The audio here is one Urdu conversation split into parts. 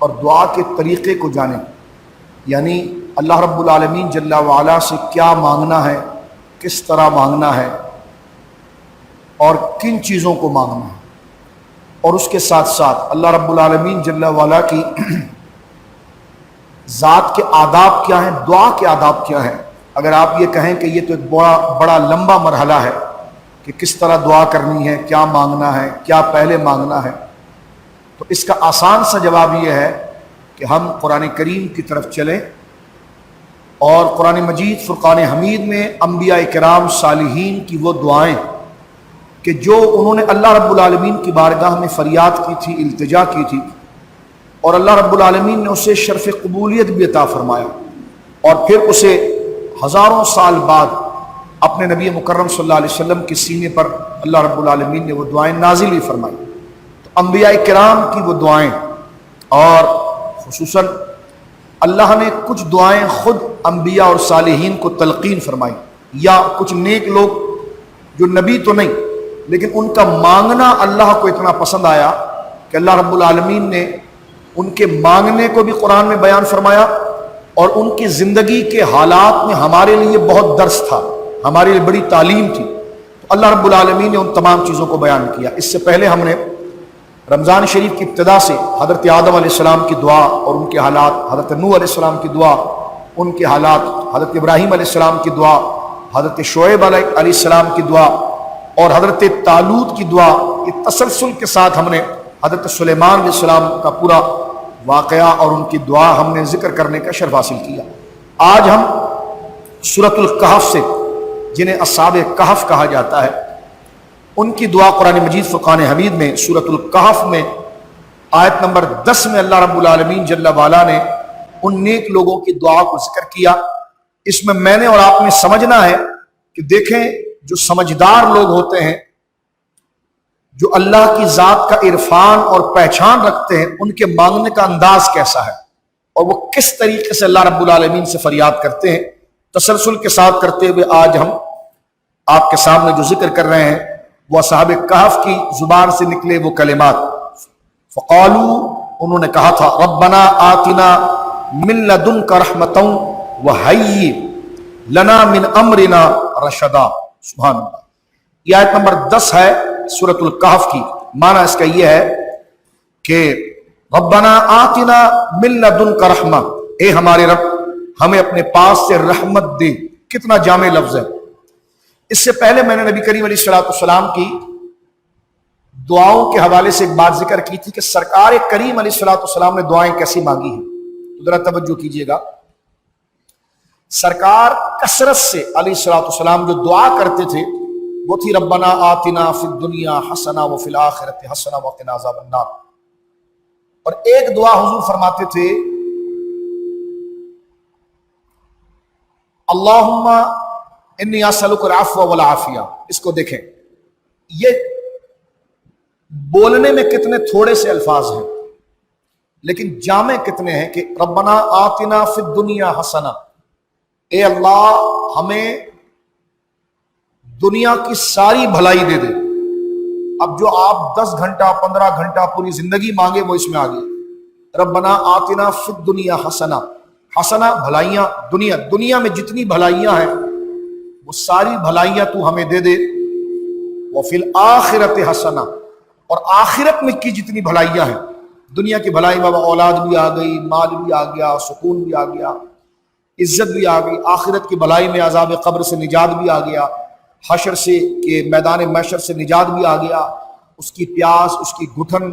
اور دعا کے طریقے کو جانیں، یعنی اللہ رب العالمین جل وعلا سے کیا مانگنا ہے، کس طرح مانگنا ہے اور کن چیزوں کو مانگنا ہے، اور اس کے ساتھ ساتھ اللہ رب العالمین جل وعلا کی ذات کے آداب کیا ہیں، دعا کے آداب کیا ہیں۔ اگر آپ یہ کہیں کہ یہ تو ایک بڑا لمبا مرحلہ ہے کہ کس طرح دعا کرنی ہے، کیا مانگنا ہے، کیا پہلے مانگنا ہے، تو اس کا آسان سا جواب یہ ہے کہ ہم قرآن کریم کی طرف چلیں اور قرآن مجید فرقان حمید میں انبیاء کرام صالحین کی وہ دعائیں کہ جو انہوں نے اللہ رب العالمین کی بارگاہ میں فریاد کی تھی، التجا کی تھی، اور اللہ رب العالمین نے اسے شرف قبولیت بھی عطا فرمایا، اور پھر اسے ہزاروں سال بعد اپنے نبی مکرم صلی اللہ علیہ وسلم کے سینے پر اللہ رب العالمین نے وہ دعائیں نازل بھی فرمائی۔ تو انبیاء کرام کی وہ دعائیں، اور خصوصاً اللہ نے کچھ دعائیں خود انبیاء اور صالحین کو تلقین فرمائی، یا کچھ نیک لوگ جو نبی تو نہیں لیکن ان کا مانگنا اللہ کو اتنا پسند آیا کہ اللہ رب العالمین نے ان کے مانگنے کو بھی قرآن میں بیان فرمایا، اور ان کی زندگی کے حالات میں ہمارے لیے بہت درس تھا، ہمارے لیے بڑی تعلیم تھی، تو اللہ رب العالمین نے ان تمام چیزوں کو بیان کیا۔ اس سے پہلے ہم نے رمضان شریف کی ابتدا سے حضرت آدم علیہ السلام کی دعا اور ان کے حالات، حضرت نوح علیہ السلام کی دعا، ان کے حالات، حضرت ابراہیم علیہ السلام کی دعا، حضرت شعیب علیہ السلام کی دعا، اور حضرت طالوت کی دعا، یہ تسلسل کے ساتھ ہم نے حضرت سلیمان علیہ السلام کا پورا واقعہ اور ان کی دعا ہم نے ذکر کرنے کا شرف حاصل کیا۔ آج ہم سورۃ الکہف سے، جنہیں اصحاب کہف کہا جاتا ہے، ان کی دعا قرآن مجید فرقان حمید میں سورۃ الکہف میں آیت نمبر 10 میں اللہ رب العالمین جل وعلا نے ان نیک لوگوں کی دعا کو ذکر کیا۔ اس میں نے اور آپ نے سمجھنا ہے کہ دیکھیں جو سمجھدار لوگ ہوتے ہیں، جو اللہ کی ذات کا عرفان اور پہچان رکھتے ہیں، ان کے مانگنے کا انداز کیسا ہے اور وہ کس طریقے سے اللہ رب العالمین سے فریاد کرتے ہیں۔ تسلسل کے ساتھ کرتے ہوئے آج ہم آپ کے سامنے جو ذکر کر رہے ہیں وہ اصحاب کہف کی زبان سے نکلے وہ کلمات۔ فقالو، انہوں نے کہا تھا، ربنا آتنا من لدنک رحمتا وہیئ لنا من امرنا رشدا۔ سبحان اللہ۔ یہ آیت نمبر 10 ہے سورۃ الکہف کی۔ معنی اس کا یہ ہے کہ ربنا آتنا من لدنک رحمہ، اے ہمارے رب ہمیں اپنے پاس سے رحمت دے۔ کتنا جامع لفظ ہے۔ اس سے پہلے میں نے نبی کریم علیہ السلام کی دعاؤں کے حوالے سے ایک بات ذکر کی تھی کہ سرکار کریم علیہ السلام نے دعائیں کیسی مانگی ہیں، تو ذرا توجہ کیجئے گا۔ سرکار کثرت سے علیہ السلام جو دعا کرتے تھے وہ تھی ربنا آتنا فی الدنیا حسنہ وفی الآخرۃ حسنہ وقنا عذاب النار، اور ایک دعا حضور فرماتے تھے اللہم انی اسألک العفو والعافیہ۔ اس کو دیکھیں، یہ بولنے میں کتنے تھوڑے سے الفاظ ہیں لیکن جامع کتنے ہیں کہ ربنا آتنا فی الدنیا حسنہ، اے اللہ ہمیں دنیا کی ساری بھلائی دے دے۔ اب جو آپ 10 گھنٹہ 15 گھنٹہ پوری زندگی مانگے وہ اس میں آ گئی۔ ربنا آتنا فی الدنیا حسنہ، حسنہ بھلائیاں، دنیا میں جتنی بھلائیاں ہیں وہ ساری بھلائیاں تو ہمیں دے دے، وفی الآخرۃ حسنہ، اور آخرت میں کی جتنی بھلائیاں ہیں، دنیا کی بھلائی میں اولاد بھی آ گئی، مال بھی آ گیا، سکون بھی آ گیا، عزت بھی آ گئی، آخرت کی بھلائی میں عذاب قبر سے نجات بھی آ گیا، حشر سے کہ میدان محشر سے نجات بھی آ گیا، اس کی پیاس، اس کی گھٹن،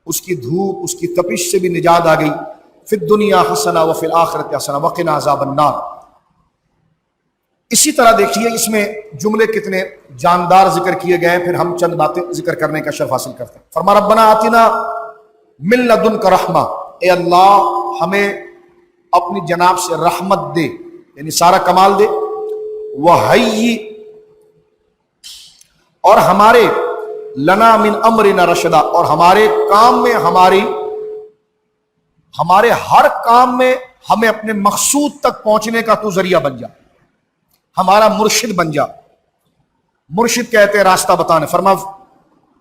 اس کی دھوپ، اس کی تپش سے بھی نجات آ گئی۔ فی الدنیا حسنہ وفی الآخرۃ حسنہ وقنا عذاب النار۔ اسی طرح دیکھیے اس میں جملے کتنے جاندار ذکر کیے گئے، پھر ہم چند باتیں ذکر کرنے کا شرف حاصل کرتے ہیں۔ فرما ربنا آتنا من لدنک رحمہ، اے اللہ ہمیں اپنی جناب سے رحمت دے، یعنی سارا کمال دے، وہیئ، اور ہمارے لنا من امرنا رشدا، اور ہمارے کام میں ہمارے ہر کام میں ہمیں اپنے مقصود تک پہنچنے کا تو ذریعہ بن جا، ہمارا مرشد بن جا۔ مرشد کہتے ہیں راستہ بتانے۔ فرما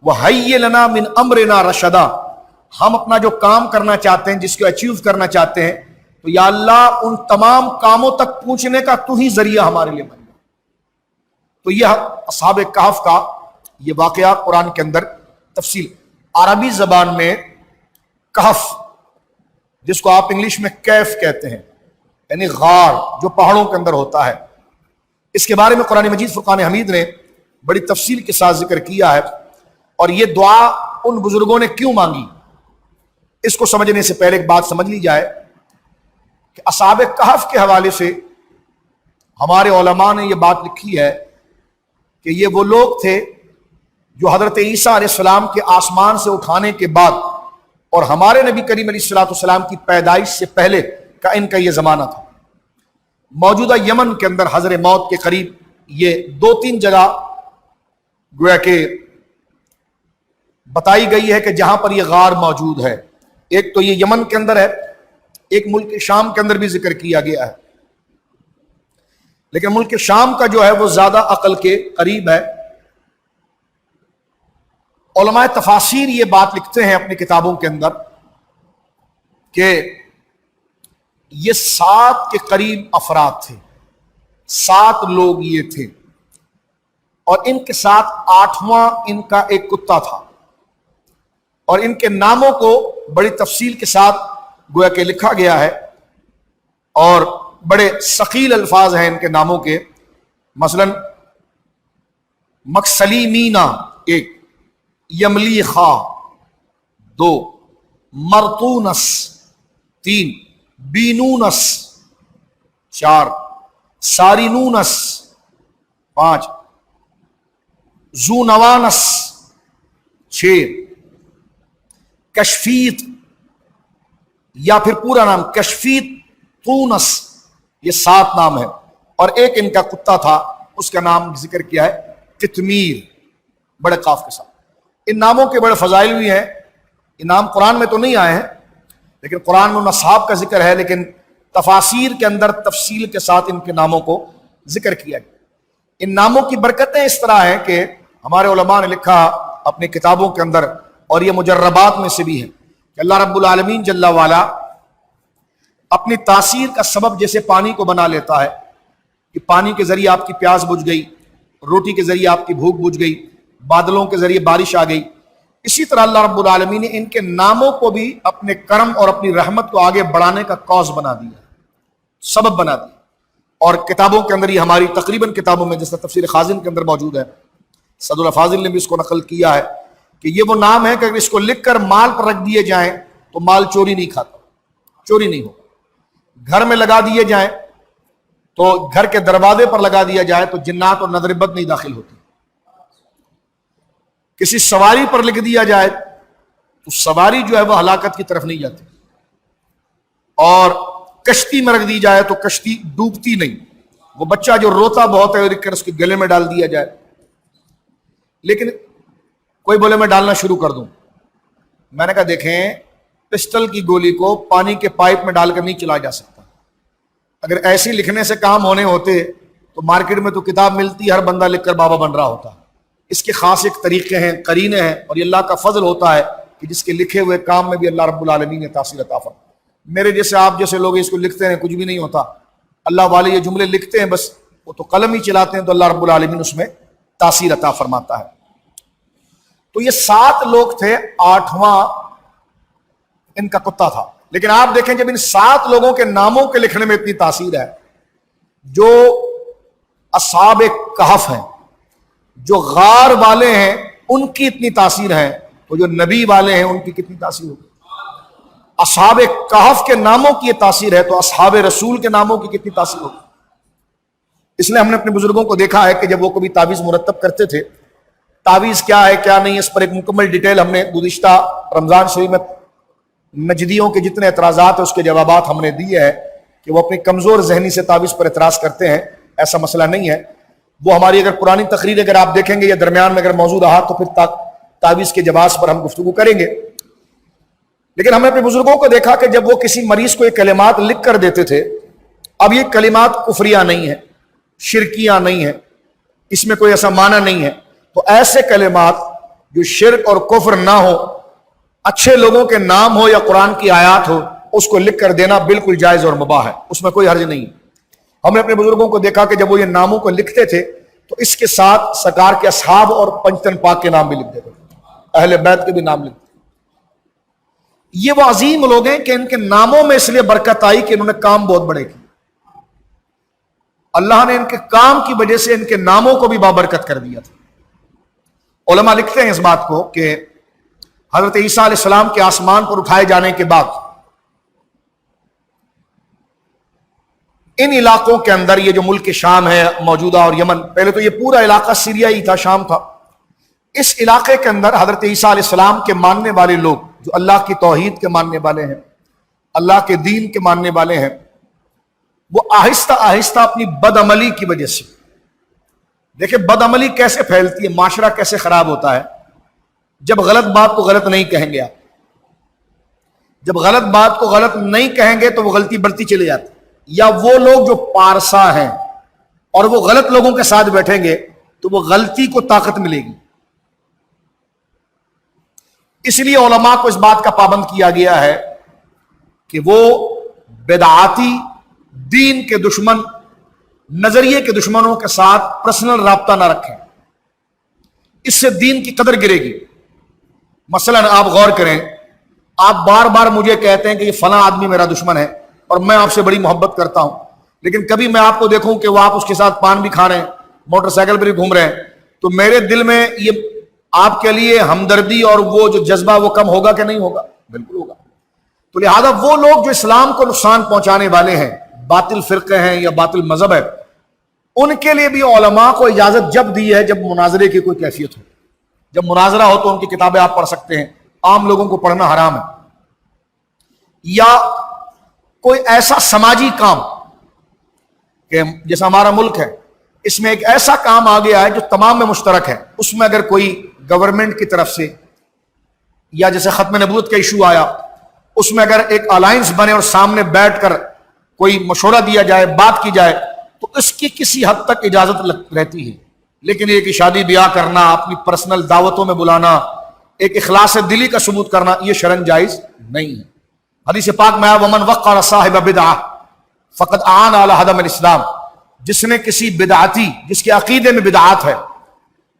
وہیئ لنا من امرنا رشدا، ہم اپنا جو کام کرنا چاہتے ہیں، جس کو اچیو کرنا چاہتے ہیں، تو یا اللہ ان تمام کاموں تک پہنچنے کا تو ہی ذریعہ ہمارے لیے بن جائے۔ تو یہ اصحاب کہف کا یہ واقعہ قرآن کے اندر تفصیل۔ عربی زبان میں کہف، جس کو آپ انگلش میں کیف کہتے ہیں، یعنی غار جو پہاڑوں کے اندر ہوتا ہے، اس کے بارے میں قرآن مجید فرقان حمید نے بڑی تفصیل کے ساتھ ذکر کیا ہے۔ اور یہ دعا ان بزرگوں نے کیوں مانگی، اس کو سمجھنے سے پہلے ایک بات سمجھ لی جائے کہ اصحاب کہف کے حوالے سے ہمارے علماء نے یہ بات لکھی ہے کہ یہ وہ لوگ تھے جو حضرت عیسیٰ علیہ السلام کے آسمان سے اٹھانے کے بعد اور ہمارے نبی کریم علیہ السلام کی پیدائش سے پہلے کا ان کا یہ زمانہ تھا۔ موجودہ یمن کے اندر حضر موت کے قریب یہ 2-3 جگہ گویا کہ بتائی گئی ہے کہ جہاں پر یہ غار موجود ہے۔ ایک تو یہ یمن کے اندر ہے، ایک ملک شام کے اندر بھی ذکر کیا گیا ہے، لیکن ملک شام کا جو ہے وہ زیادہ عقل کے قریب ہے۔ علماء تفاسیر یہ بات لکھتے ہیں اپنی کتابوں کے اندر کہ یہ 7 کے قریب افراد تھے، 7 لوگ یہ تھے، اور ان کے ساتھ 8واں ان کا ایک کتا تھا، اور ان کے ناموں کو بڑی تفصیل کے ساتھ گویا کہ لکھا گیا ہے، اور بڑے ثقیل الفاظ ہیں ان کے ناموں کے۔ مثلا مکسلیمینا 1، یملیخا 2، مرتونس 3، بینونس 4، سارینونس 5، زونوانس 6، کشفیت یا پھر پورا نام کشفیت تونس، یہ 7 نام ہے، اور ایک ان کا کتا تھا، اس کا نام ذکر کیا ہے قطمیر، بڑے قاف کے ساتھ۔ ان ناموں کے بڑے فضائل بھی ہیں، یہ نام قرآن میں تو نہیں آئے ہیں، لیکن قرآن میں ان اصحاب کا ذکر ہے، لیکن تفاسیر کے اندر تفصیل کے ساتھ ان کے ناموں کو ذکر کیا گیا۔ ان ناموں کی برکتیں اس طرح ہیں کہ ہمارے علماء نے لکھا اپنی کتابوں کے اندر، اور یہ مجربات میں سے بھی ہے، کہ اللہ رب العالمین جل وعلا اپنی تاثیر کا سبب جیسے پانی کو بنا لیتا ہے کہ پانی کے ذریعے آپ کی پیاس بجھ گئی، روٹی کے ذریعے آپ کی بھوک بجھ گئی، بادلوں کے ذریعے بارش آ گئی، اسی طرح اللہ رب العالمین نے ان کے ناموں کو بھی اپنے کرم اور اپنی رحمت کو آگے بڑھانے کا کاز بنا دیا، سبب بنا دیا۔ اور کتابوں کے اندر یہ ہماری تقریباً کتابوں میں، جیسا تفسیر خازن کے اندر موجود ہے، صدر الفاضل نے بھی اس کو نقل کیا ہے کہ یہ وہ نام ہے کہ اگر اس کو لکھ کر مال پر رکھ دیے جائیں تو مال چوری نہیں کھاتا، چوری نہیں ہوگا۔ گھر میں لگا دیے جائیں تو گھر کے دروازے پر لگا دیا جائے تو جنات اور نظر بد نہیں داخل ہوتی۔ کسی سواری پر لکھ دیا جائے تو سواری جو ہے وہ ہلاکت کی طرف نہیں جاتی، اور کشتی میں رکھ دی جائے تو کشتی ڈوبتی نہیں۔ وہ بچہ جو روتا بہت ہے لکھ کر اس کے گلے میں ڈال دیا جائے، لیکن کوئی بولے میں ڈالنا شروع کر دوں، میں نے کہا دیکھیں پسٹل کی گولی کو پانی کے پائپ میں ڈال کر نہیں چلایا جا سکتا۔ اگر ایسی لکھنے سے کام ہونے ہوتے تو مارکیٹ میں تو کتاب ملتی، ہر بندہ لکھ کر بابا بن رہا ہوتا۔ اس کے خاص ایک طریقے ہیں، قرینے ہیں، اور یہ اللہ کا فضل ہوتا ہے کہ جس کے لکھے ہوئے کام میں بھی اللہ رب العالمین نے تاثیر عطا فرمائی۔ میرے جیسے آپ جیسے لوگ اس کو لکھتے ہیں کچھ بھی نہیں ہوتا، اللہ والے یہ جملے لکھتے ہیں بس وہ تو قلم ہی چلاتے ہیں تو اللہ رب العالمین اس میں تاثیر عطا فرماتا ہے۔ تو یہ 7 لوگ تھے، 8واں ان کا کتا تھا۔ لیکن آپ دیکھیں جب ان 7 لوگوں کے ناموں کے لکھنے میں اتنی تاثیر ہے، جو اصحاب کہف ہیں، جو غار والے ہیں، ان کی اتنی تاثیر ہے، تو جو نبی والے ہیں ان کی کتنی تاثیر ہوگی؟ اصحاب کہف کے ناموں کی یہ تاثیر ہے تو اصحاب رسول کے ناموں کی کتنی تاثیر ہوگی؟ اس لیے ہم نے اپنے بزرگوں کو دیکھا ہے کہ جب وہ کبھی تعویذ مرتب کرتے تھے، تعویذ کیا ہے کیا نہیں، اس پر ایک مکمل ڈیٹیل ہم نے گزشتہ رمضان شریف میں نجدیوں کے جتنے اعتراضات ہیں اس کے جوابات ہم نے دیے ہیں کہ وہ اپنی کمزور ذہنی سے تعویذ پر اعتراض کرتے ہیں، ایسا مسئلہ نہیں ہے۔ وہ ہماری اگر پرانی تقریر اگر آپ دیکھیں گے یا درمیان میں اگر موضوع رہا تو پھر تعویذ کے جواز پر ہم گفتگو کریں گے۔ لیکن ہم نے اپنے بزرگوں کو دیکھا کہ جب وہ کسی مریض کو یہ کلمات لکھ کر دیتے تھے، اب یہ کلمات کفریہ نہیں ہیں، شرکیاں نہیں ہیں، اس میں کوئی ایسا معنی نہیں ہے، تو ایسے کلمات جو شرک اور کفر نہ ہو اچھے لوگوں کے نام ہو یا قرآن کی آیات ہو، اس کو لکھ کر دینا بالکل جائز اور مباح ہے، اس میں کوئی حرج نہیں۔ ہم نے اپنے بزرگوں کو دیکھا کہ جب وہ یہ ناموں کو لکھتے تھے تو اس کے ساتھ سرکار کے اصحاب اور پنجتن پاک کے نام بھی لکھ دیتے تھے، اہل بیت کے بھی نام لکھتے۔ یہ وہ عظیم لوگ ہیں کہ ان کے ناموں میں اس لیے برکت آئی کہ انہوں نے کام بہت بڑے کیے، اللہ نے ان کے کام کی وجہ سے ان کے ناموں کو بھی بابرکت کر دیا تھا۔ علماء لکھتے ہیں اس بات کو کہ حضرت عیسیٰ علیہ السلام کے آسمان پر اٹھائے جانے کے بعد ان علاقوں کے اندر، یہ جو ملک شام ہے موجودہ اور یمن، پہلے تو یہ پورا علاقہ سیریا ہی تھا، شام تھا، اس علاقے کے اندر حضرت عیسیٰ علیہ السلام کے ماننے والے لوگ جو اللہ کی توحید کے ماننے والے ہیں، اللہ کے دین کے ماننے والے ہیں، وہ آہستہ آہستہ اپنی بدعملی کی وجہ سے، دیکھیں بدعملی کیسے پھیلتی ہے، معاشرہ کیسے خراب ہوتا ہے جب غلط بات کو غلط نہیں کہیں گے آپ، جب غلط بات کو غلط نہیں کہیں گے تو وہ غلطی بڑھتی چلی جاتی، یا وہ لوگ جو پارسا ہیں اور وہ غلط لوگوں کے ساتھ بیٹھیں گے تو وہ غلطی کو طاقت ملے گی۔ اس لیے علماء کو اس بات کا پابند کیا گیا ہے کہ وہ بدعاتی، دین کے دشمن، نظریے کے دشمنوں کے ساتھ پرسنل رابطہ نہ رکھیں، اس سے دین کی قدر گرے گی۔ مثلا آپ غور کریں، آپ بار بار مجھے کہتے ہیں کہ یہ فلاں آدمی میرا دشمن ہے اور میں آپ سے بڑی محبت کرتا ہوں، لیکن کبھی میں آپ کو دیکھوں کہ وہ آپ اس کے ساتھ پان بھی کھا رہے ہیں، موٹر سائیکل پر بھی گھوم رہے ہیں، تو میرے دل میں یہ آپ کے لیے ہمدردی اور وہ جو جذبہ وہ کم ہوگا کہ نہیں ہوگا؟ بالکل ہوگا۔ تو لہذا وہ لوگ جو اسلام کو نقصان پہنچانے والے ہیں، باطل فرقے ہیں یا باطل مذہب ہے، ان کے لیے بھی علماء کو اجازت جب دی ہے جب مناظرے کی کوئی کیفیت ہو، جب مناظرہ ہو تو ان کی کتابیں آپ پڑھ سکتے ہیں، عام لوگوں کو پڑھنا حرام ہے۔ یا کوئی ایسا سماجی کام کہ جیسا ہمارا ملک ہے، اس میں ایک ایسا کام آ گیا ہے جو تمام میں مشترک ہے، اس میں اگر کوئی گورنمنٹ کی طرف سے، یا جیسے ختم نبوت کا ایشو آیا، اس میں اگر ایک الائنس بنے اور سامنے بیٹھ کر کوئی مشورہ دیا جائے، بات کی جائے، تو اس کی کسی حد تک اجازت رہتی ہے، لیکن یہ کہ شادی بیاہ کرنا، اپنی پرسنل دعوتوں میں بلانا، ایک اخلاص دلی کا ثبوت کرنا، یہ شرعاً جائز نہیں ہے۔ حدیث پاک میں ومن وقر صاحب بدعہ فقد اعان علی ہدم الاسلام، جس نے کسی بدعتی، جس کے عقیدے میں بدعات ہے،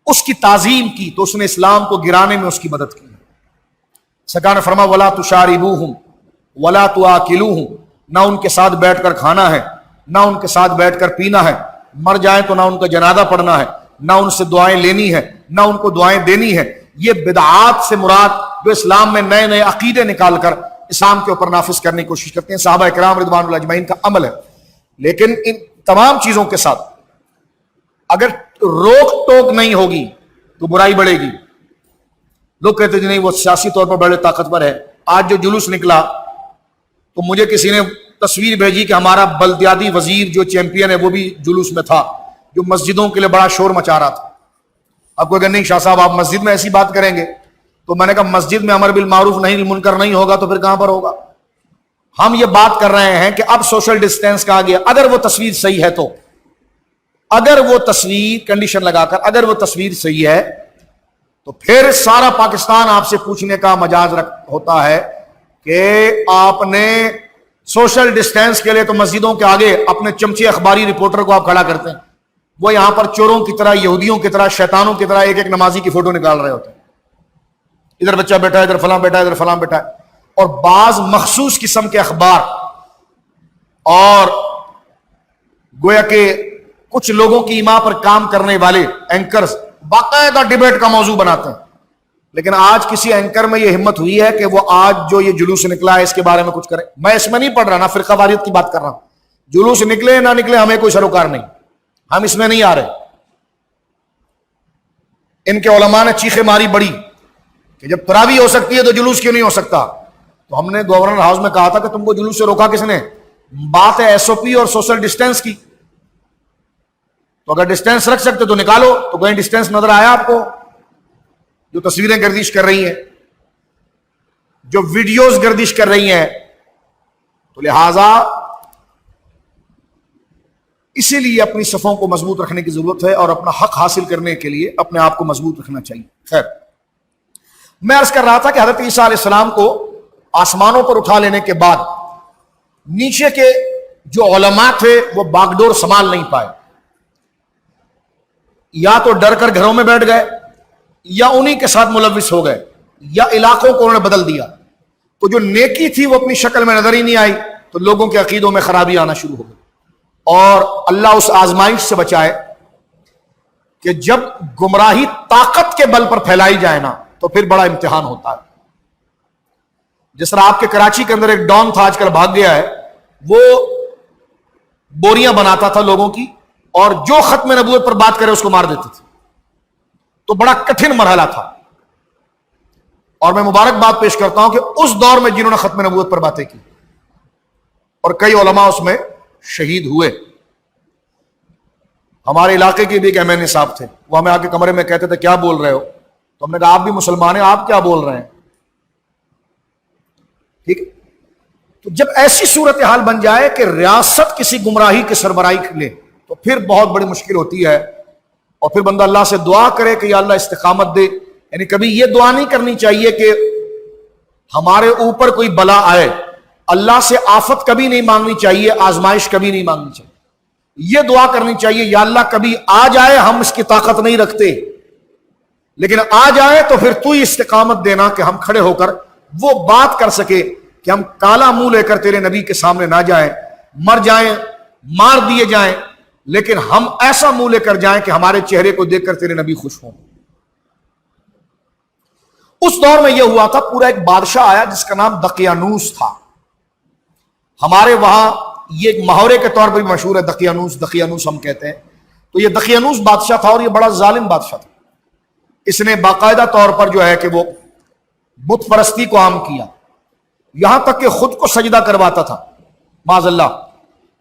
اس کی تعظیم کی تو اس نے اسلام کو گرانے میں اس کی مدد کی۔ سرکار نے فرمایا ولا تشاربوہم ولا تواکلوہم، نہ ان کے ساتھ بیٹھ کر کھانا ہے، نہ ان کے ساتھ بیٹھ کر پینا ہے، مر جائیں تو نہ ان کا جنازہ پڑھنا ہے، نہ ان سے دعائیں لینی ہے، نہ ان کو دعائیں دینی ہے۔ یہ بدعات سے مراد جو اسلام میں نئے نئے عقیدے نکال کر اسلام کے اوپر نافذ کرنے کی کوشش کرتے ہیں، صحابہ کرام رضوان اللہ اجمعین کا عمل ہے۔ لیکن ان تمام چیزوں کے ساتھ اگر روک ٹوک نہیں ہوگی تو برائی بڑھے گی۔ لوگ کہتے ہیں نہیں وہ سیاسی طور پر بڑے طاقتور ہے۔ آج جو جلوس نکلا تو مجھے کسی نے تصویر بھیجی کہ ہمارا بلدیاتی وزیر جو چیمپئن ہے وہ بھی جلوس میں تھا، جو مسجدوں کے لیے بڑا شور مچا رہا تھا۔ اب کوئی کہ نہیں شاہ صاحب آپ مسجد میں ایسی بات کریں گے، تو میں نے کہا مسجد میں امر بالمعروف نہی منکر نہیں ہوگا تو پھر کہاں پر ہوگا؟ ہم یہ بات کر رہے ہیں کہ اب سوشل ڈسٹینس کہا گیا، اگر وہ تصویر صحیح ہے تو، اگر وہ تصویر کنڈیشن لگا کر اگر وہ تصویر صحیح ہے تو پھر سارا پاکستان آپ سے پوچھنے کا مجاز ہوتا ہے کہ آپ نے سوشل ڈسٹینس کے لیے تو مسجدوں کے آگے اپنے چمچے اخباری رپورٹر کو آپ کھڑا کرتے ہیں، وہ یہاں پر چوروں کی طرح، یہودیوں کی طرح، شیطانوں کی طرح ایک ایک نمازی کی فوٹو نکال رہے ہوتے ہیں، ادھر بچہ بیٹھا ہے، ادھر فلاں بیٹھا ہے، ادھر فلاں بیٹھا ہے۔ اور بعض مخصوص قسم کے اخبار اور گویا کہ کچھ لوگوں کی ایما پر کام کرنے والے اینکرز باقاعدہ ڈیبیٹ کا موضوع بناتے ہیں، لیکن آج کسی اینکر میں یہ ہمت ہوئی ہے کہ وہ آج جو یہ جلوس نکلا ہے اس کے بارے میں کچھ کرے؟ میں اس میں نہیں پڑھ رہا، نہ فرقہ واریت کی بات کر رہا ہوں، جلوس نکلے نہ نکلے ہمیں کوئی سروکار نہیں، ہم اس میں نہیں آ رہے۔ ان کے علماء نے چیخیں ماری بڑی کہ جب تراویح ہو سکتی ہے تو جلوس کیوں نہیں ہو سکتا؟ تو ہم نے گورنر ہاؤس میں کہا تھا کہ تم کو جلوس سے روکا کس نے؟ بات ہے ایس او پی اور سوشل ڈسٹینس کی، تو اگر ڈسٹینس رکھ سکتے تو نکالو۔ تو کہیں ڈسٹینس نظر آیا آپ کو؟ جو تصویریں گردش کر رہی ہیں، جو ویڈیوز گردش کر رہی ہیں، تو لہذا اسی لیے اپنی صفوں کو مضبوط رکھنے کی ضرورت ہے اور اپنا حق حاصل کرنے کے لیے اپنے آپ کو مضبوط رکھنا چاہیے۔ خیر، میں عرض کر رہا تھا کہ حضرت عیسیٰ علیہ السلام کو آسمانوں پر اٹھا لینے کے بعد نیچے کے جو علماء تھے وہ باغڈور سنبھال نہیں پائے، یا تو ڈر کر گھروں میں بیٹھ گئے، یا انہی کے ساتھ ملوث ہو گئے، یا علاقوں کو انہوں نے بدل دیا، تو جو نیکی تھی وہ اپنی شکل میں نظر ہی نہیں آئی، تو لوگوں کے عقیدوں میں خرابی آنا شروع ہو گئی۔ اور اللہ اس آزمائش سے بچائے کہ جب گمراہی طاقت کے بل پر پھیلائی جائے نا تو پھر بڑا امتحان ہوتا ہے۔ جس طرح آپ کے کراچی کے اندر ایک ڈان تھا، آج کل بھاگ گیا ہے، وہ بوریاں بناتا تھا لوگوں کی، اور جو ختم نبوت پر بات کرے اس کو مار دیتے تھے، تو بڑا کٹھن مرحلہ تھا۔ اور میں مبارکباد پیش کرتا ہوں کہ اس دور میں جنہوں نے ختم نبوت پر باتیں کی، اور کئی علماء اس میں شہید ہوئے۔ ہمارے علاقے کے بھی ایک ایم این اے صاحب تھے، وہ ہمیں آ کے کمرے میں کہتے تھے کیا بول رہے ہو، تو ہم نے کہا آپ بھی مسلمان ہیں، آپ کیا بول رہے ہیں؟ ٹھیک ہے، تو جب ایسی صورتحال بن جائے کہ ریاست کسی گمراہی کی سربراہی لے تو پھر بہت بڑی مشکل ہوتی ہے، اور پھر بندہ اللہ سے دعا کرے کہ یا اللہ استقامت دے۔ یعنی کبھی یہ دعا نہیں کرنی چاہیے کہ ہمارے اوپر کوئی بلا آئے، اللہ سے آفت کبھی نہیں مانگنی چاہیے، آزمائش کبھی نہیں مانگنی چاہیے، یہ دعا کرنی چاہیے یا اللہ کبھی آ جائے، ہم اس کی طاقت نہیں رکھتے، لیکن آ جائے تو پھر تو ہی استقامت دینا کہ ہم کھڑے ہو کر وہ بات کر سکے کہ ہم کالا منہ لے کر تیرے نبی کے سامنے نہ جائیں، مر جائیں، مار دیے جائیں، لیکن ہم ایسا منہ لے کر جائیں کہ ہمارے چہرے کو دیکھ کر تیرے نبی خوش ہوں۔ اس دور میں یہ ہوا تھا، پورا ایک بادشاہ آیا جس کا نام دقیانوس تھا۔ ہمارے وہاں یہ ایک محاورے کے طور پر بھی مشہور ہے، دقیانوس ہم کہتے ہیں۔ تو یہ دقیانوس بادشاہ تھا، اور یہ بڑا ظالم بادشاہ تھا۔ اس نے باقاعدہ طور پر جو ہے کہ وہ بت پرستی کو عام کیا، یہاں تک کہ خود کو سجدہ کرواتا تھا، معاذ اللہ۔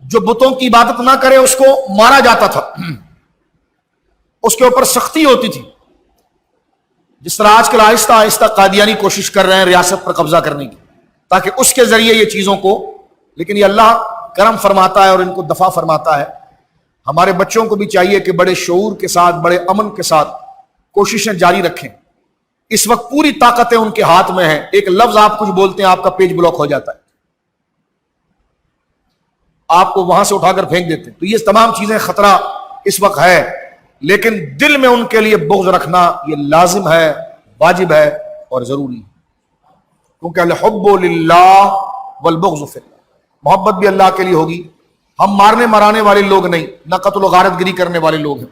جو بتوں کی عبادت نہ کرے اس کو مارا جاتا تھا، اس کے اوپر سختی ہوتی تھی۔ جس طرح آج کل آہستہ آہستہ قادیانی کوشش کر رہے ہیں ریاست پر قبضہ کرنے کی، تاکہ اس کے ذریعے یہ چیزوں کو، لیکن یہ اللہ کرم فرماتا ہے اور ان کو دفع فرماتا ہے۔ ہمارے بچوں کو بھی چاہیے کہ بڑے شعور کے ساتھ، بڑے امن کے ساتھ کوششیں جاری رکھیں۔ اس وقت پوری طاقتیں ان کے ہاتھ میں ہیں، ایک لفظ آپ کچھ بولتے ہیں آپ کا پیج بلاک ہو جاتا ہے، آپ کو وہاں سے اٹھا کر پھینک دیتے ہیں۔ تو یہ تمام چیزیں خطرہ اس وقت ہے، لیکن دل میں ان کے لیے بغض رکھنا یہ لازم ہے، واجب ہے اور ضروری ہے، کیونکہ الحب للہ والبغض فی اللہ، محبت بھی اللہ کے لیے ہوگی۔ ہم مارنے مرانے والے لوگ نہیں، نہ قتل و غارت گری کرنے والے لوگ ہیں،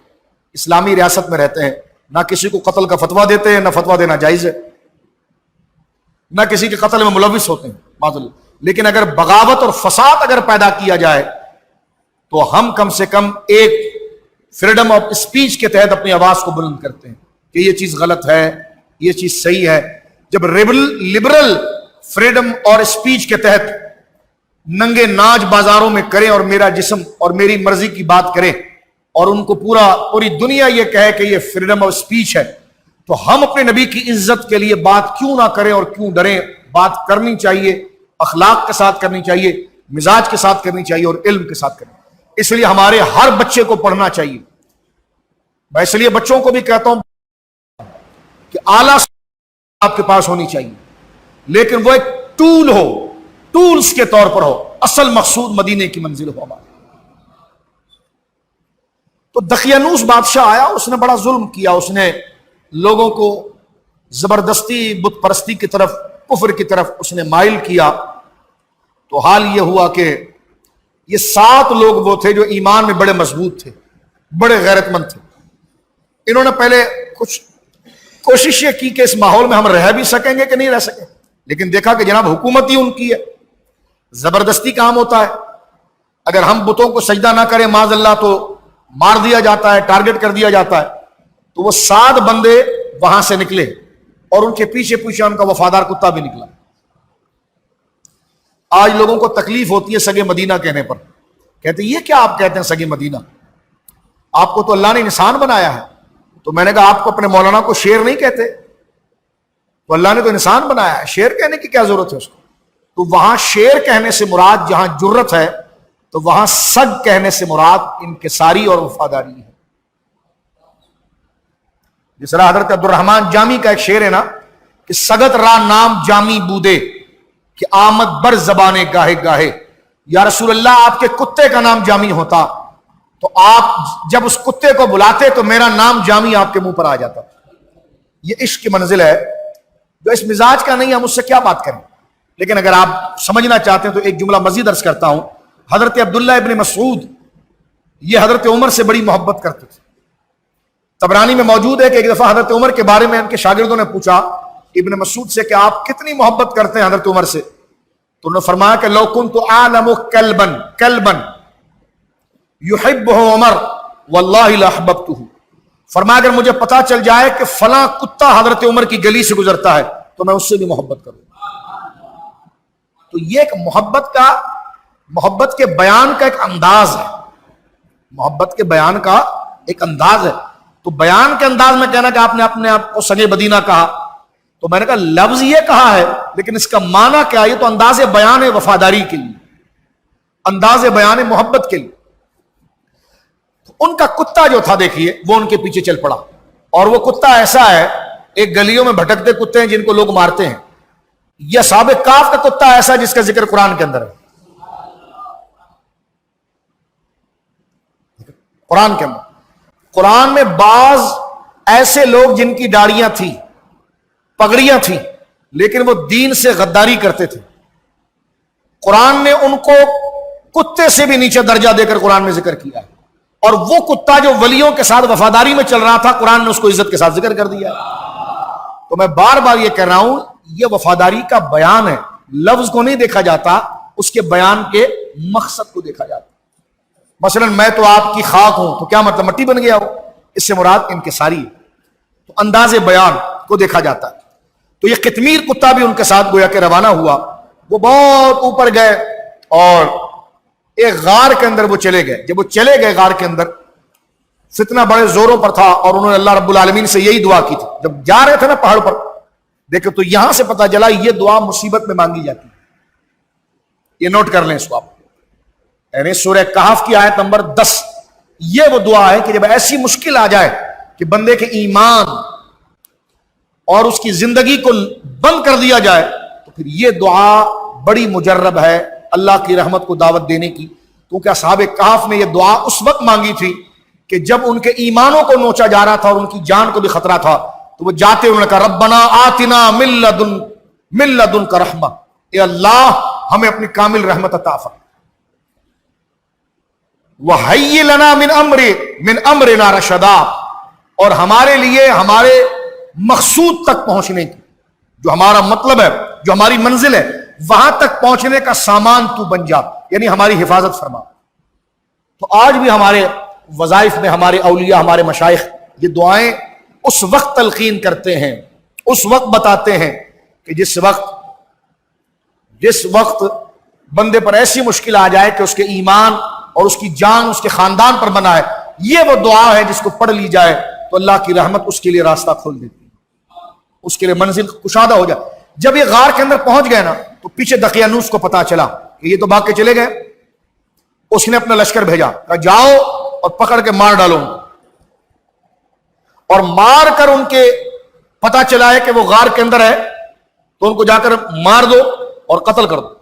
اسلامی ریاست میں رہتے ہیں، نہ کسی کو قتل کا فتویٰ دیتے ہیں، نہ فتویٰ دینا جائز ہے، نہ کسی کے قتل میں ملوث ہوتے ہیں معاذ اللہ۔ لیکن اگر بغاوت اور فساد اگر پیدا کیا جائے تو ہم کم سے کم ایک فریڈم آف اسپیچ کے تحت اپنی آواز کو بلند کرتے ہیں کہ یہ چیز غلط ہے، یہ چیز صحیح ہے۔ جب لبرل فریڈم اور اسپیچ کے تحت ننگے ناچ بازاروں میں کریں اور میرا جسم اور میری مرضی کی بات کریں، اور ان کو پوری دنیا یہ کہے کہ یہ فریڈم آف اسپیچ ہے، تو ہم اپنے نبی کی عزت کے لیے بات کیوں نہ کریں اور کیوں ڈریں؟ بات کرنی چاہیے، اخلاق کے ساتھ کرنی چاہیے، مزاج کے ساتھ کرنی چاہیے اور علم کے ساتھ کرنی چاہیے۔ اس لیے ہمارے ہر بچے کو پڑھنا چاہیے۔ میں اس لیے بچوں کو بھی کہتا ہوں کہ اعلیٰ آپ کے پاس ہونی چاہیے، لیکن وہ ایک ٹول ہو، ٹولز کے طور پر ہو، اصل مقصود مدینے کی منزل ہو ہمارا۔ تو دقیانوس بادشاہ آیا، اس نے بڑا ظلم کیا، اس نے لوگوں کو زبردستی بت پرستی کی طرف، کفر کی طرف اس نے مائل کیا۔ تو حال یہ ہوا کہ یہ 7 لوگ وہ تھے جو ایمان میں بڑے مضبوط تھے، بڑے غیرت مند تھے۔ انہوں نے پہلے کچھ کوشش یہ کی کہ اس ماحول میں ہم رہ بھی سکیں گے کہ نہیں رہ سکیں، لیکن دیکھا کہ جناب حکومت ہی ان کی ہے، زبردستی کام ہوتا ہے۔ اگر ہم بتوں کو سجدہ نہ کریں معاذ اللہ تو مار دیا جاتا ہے، ٹارگٹ کر دیا جاتا ہے۔ تو وہ 7 بندے وہاں سے نکلے اور ان کے پیچھے پیچھے ان کا وفادار کتا بھی نکلا۔ آج لوگوں کو تکلیف ہوتی ہے سگے مدینہ کہنے پر، کہتے ہیں یہ کیا آپ کہتے ہیں سگے مدینہ، آپ کو تو اللہ نے انسان بنایا ہے۔ تو میں نے کہا آپ کو اپنے مولانا کو شیر نہیں کہتے؟ تو اللہ نے تو انسان بنایا ہے، شیر کہنے کی کیا ضرورت ہے اس کو؟ تو وہاں شیر کہنے سے مراد جہاں جرت ہے تو وہاں سگ کہنے سے مراد انکساری اور وفاداری ہے۔ جس طرح حضرت عبد الرحمن جامی کا ایک شعر ہے نا کہ سگت را نام جامی بودے کہ آمد بر زبانے گاہے گاہے. یا رسول اللہ آپ کے کتے کا نام جامی ہوتا تو آپ جب اس کتے کو بلاتے تو میرا نام جامی آپ کے منہ پر آ جاتا. یہ عشق کی منزل ہے جو اس مزاج کا نہیں. ہم اس سے کیا بات کریں, لیکن اگر آپ سمجھنا چاہتے ہیں تو ایک جملہ مزید عرض کرتا ہوں. حضرت عبداللہ ابن مسعود یہ حضرت عمر سے بڑی محبت کرتے تھے. طبرانی میں موجود ہے کہ ایک دفعہ حضرت عمر کے بارے میں ان کے شاگردوں نے پوچھا ابن مسعود سے کہ آپ کتنی محبت کرتے ہیں حضرت عمر سے, تو انہوں نے فرمایا کہ لو کنت اعلم کلبا یحبہ عمر واللہ لاحببتہ. فرمایا اگر مجھے پتا چل جائے کہ فلاں کتا حضرت عمر کی گلی سے گزرتا ہے تو میں اس سے بھی محبت کروں. تو یہ ایک محبت کے بیان کا ایک انداز ہے. محبت کے بیان کا ایک انداز ہے. تو بیان کے انداز میں کہنا کہ آپ نے اپنے آپ کو سگے بدینہ کہا, تو میں نے کہا لفظ یہ کہا ہے لیکن اس کا معنی کیا ہے؟ یہ تو انداز بیان ہے وفاداری کے لیے, انداز بیان ہے محبت کے لیے. تو ان کا کتا جو تھا دیکھیے وہ ان کے پیچھے چل پڑا, اور وہ کتا ایسا ہے ایک گلیوں میں بھٹکتے کتے ہیں جن کو لوگ مارتے ہیں. یہ اصحاب کہف کا کتا ایسا جس کا ذکر قرآن کے اندر ہے. قرآن کے اندر قرآن میں بعض ایسے لوگ جن کی داڑیاں تھیں, پگڑیاں تھیں, لیکن وہ دین سے غداری کرتے تھے. قرآن نے ان کو کتے سے بھی نیچے درجہ دے کر قرآن میں ذکر کیا ہے. اور وہ کتا جو ولیوں کے ساتھ وفاداری میں چل رہا تھا قرآن نے اس کو عزت کے ساتھ ذکر کر دیا. تو میں بار بار یہ کہہ رہا ہوں یہ وفاداری کا بیان ہے. لفظ کو نہیں دیکھا جاتا, اس کے بیان کے مقصد کو دیکھا جاتا. مثلا میں تو آپ کی خاک ہوں تو کیا مطلب مٹی بن گیا ہو, اس سے مراد انکساری ہے. تو انداز بیان کو دیکھا جاتا ہے. تو یہ قطمیر کتا بھی ان کے ساتھ گویا کہ روانہ ہوا. وہ بہت اوپر گئے اور ایک غار کے اندر وہ چلے گئے. جب وہ چلے گئے غار کے اندر فتنہ بڑے زوروں پر تھا اور انہوں نے اللہ رب العالمین سے یہی دعا کی تھی. جب جا رہے تھے نا پہاڑ پر دیکھو تو یہاں سے پتا چلا یہ دعا مصیبت میں مانگی جاتی ہے. یہ نوٹ کر لیں اس کو آپ, یعنی سورہ کہف کی آیت نمبر 10 یہ وہ دعا ہے کہ جب ایسی مشکل آ جائے کہ بندے کے ایمان اور اس کی زندگی کو بند کر دیا جائے تو پھر یہ دعا بڑی مجرب ہے اللہ کی رحمت کو دعوت دینے کی. کیونکہ اصحاب کہف نے یہ دعا اس وقت مانگی تھی کہ جب ان کے ایمانوں کو نوچا جا رہا تھا اور ان کی جان کو بھی خطرہ تھا. تو وہ جاتے انہوں نے کہا ربنا آتنا من لدنک رحمہ, اے اللہ ہمیں اپنی کامل رحمت عطا فرما. وَحَيِّ لَنَا مِنْ أَمْرِنَا رَشَدًا, اور ہمارے لیے ہمارے مقصود تک پہنچنے کی جو ہمارا مطلب ہے, جو ہماری منزل ہے, وہاں تک پہنچنے کا سامان تو بن جا, یعنی ہماری حفاظت فرما. تو آج بھی ہمارے وظائف میں ہمارے اولیاء, ہمارے مشائخ یہ دعائیں اس وقت تلقین کرتے ہیں, اس وقت بتاتے ہیں کہ جس وقت بندے پر ایسی مشکل آ جائے کہ اس کے ایمان اور اس کی جان اس کے خاندان پر بنا ہے. یہ وہ دعا ہے جس کو پڑھ لی جائے تو اللہ کی رحمت اس کے لیے راستہ کھول دیتی ہے, اس کے لیے منزل کشادہ ہو جائے. جب یہ غار کے اندر پہنچ گئے نا تو پیچھے دقیانوس کو پتا چلا کہ یہ تو بھاگ کے چلے گئے. اس نے اپنا لشکر بھیجا, کہا جاؤ اور پکڑ کے مار ڈالو, اور مار کر ان کے پتا چلا ہے کہ وہ غار کے اندر ہے تو ان کو جا کر مار دو اور قتل کر دو.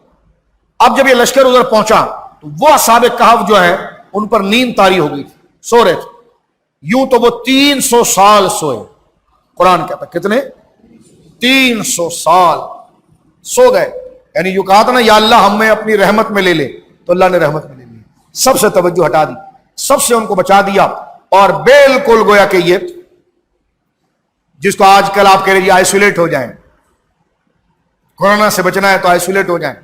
اب جب یہ لشکر ادھر پہنچا تو وہ اصحاب کہف جو ہے ان پر نیند طاری ہو گئی تھی, سو رہے تھے. یوں تو وہ 300 سال سوئے. قرآن کہتا کتنے 300 سال سو گئے. یعنی یوں کہا تھا نا یا اللہ ہمیں اپنی رحمت میں لے لے, تو اللہ نے رحمت میں لے لی, سب سے توجہ ہٹا دی, سب سے ان کو بچا دیا. اور بالکل گویا کہ یہ جس کو آج کل آپ کہہ رہے ہیں آئسولیٹ ہو جائیں, کورونا سے بچنا ہے تو آئسولیٹ ہو جائیں,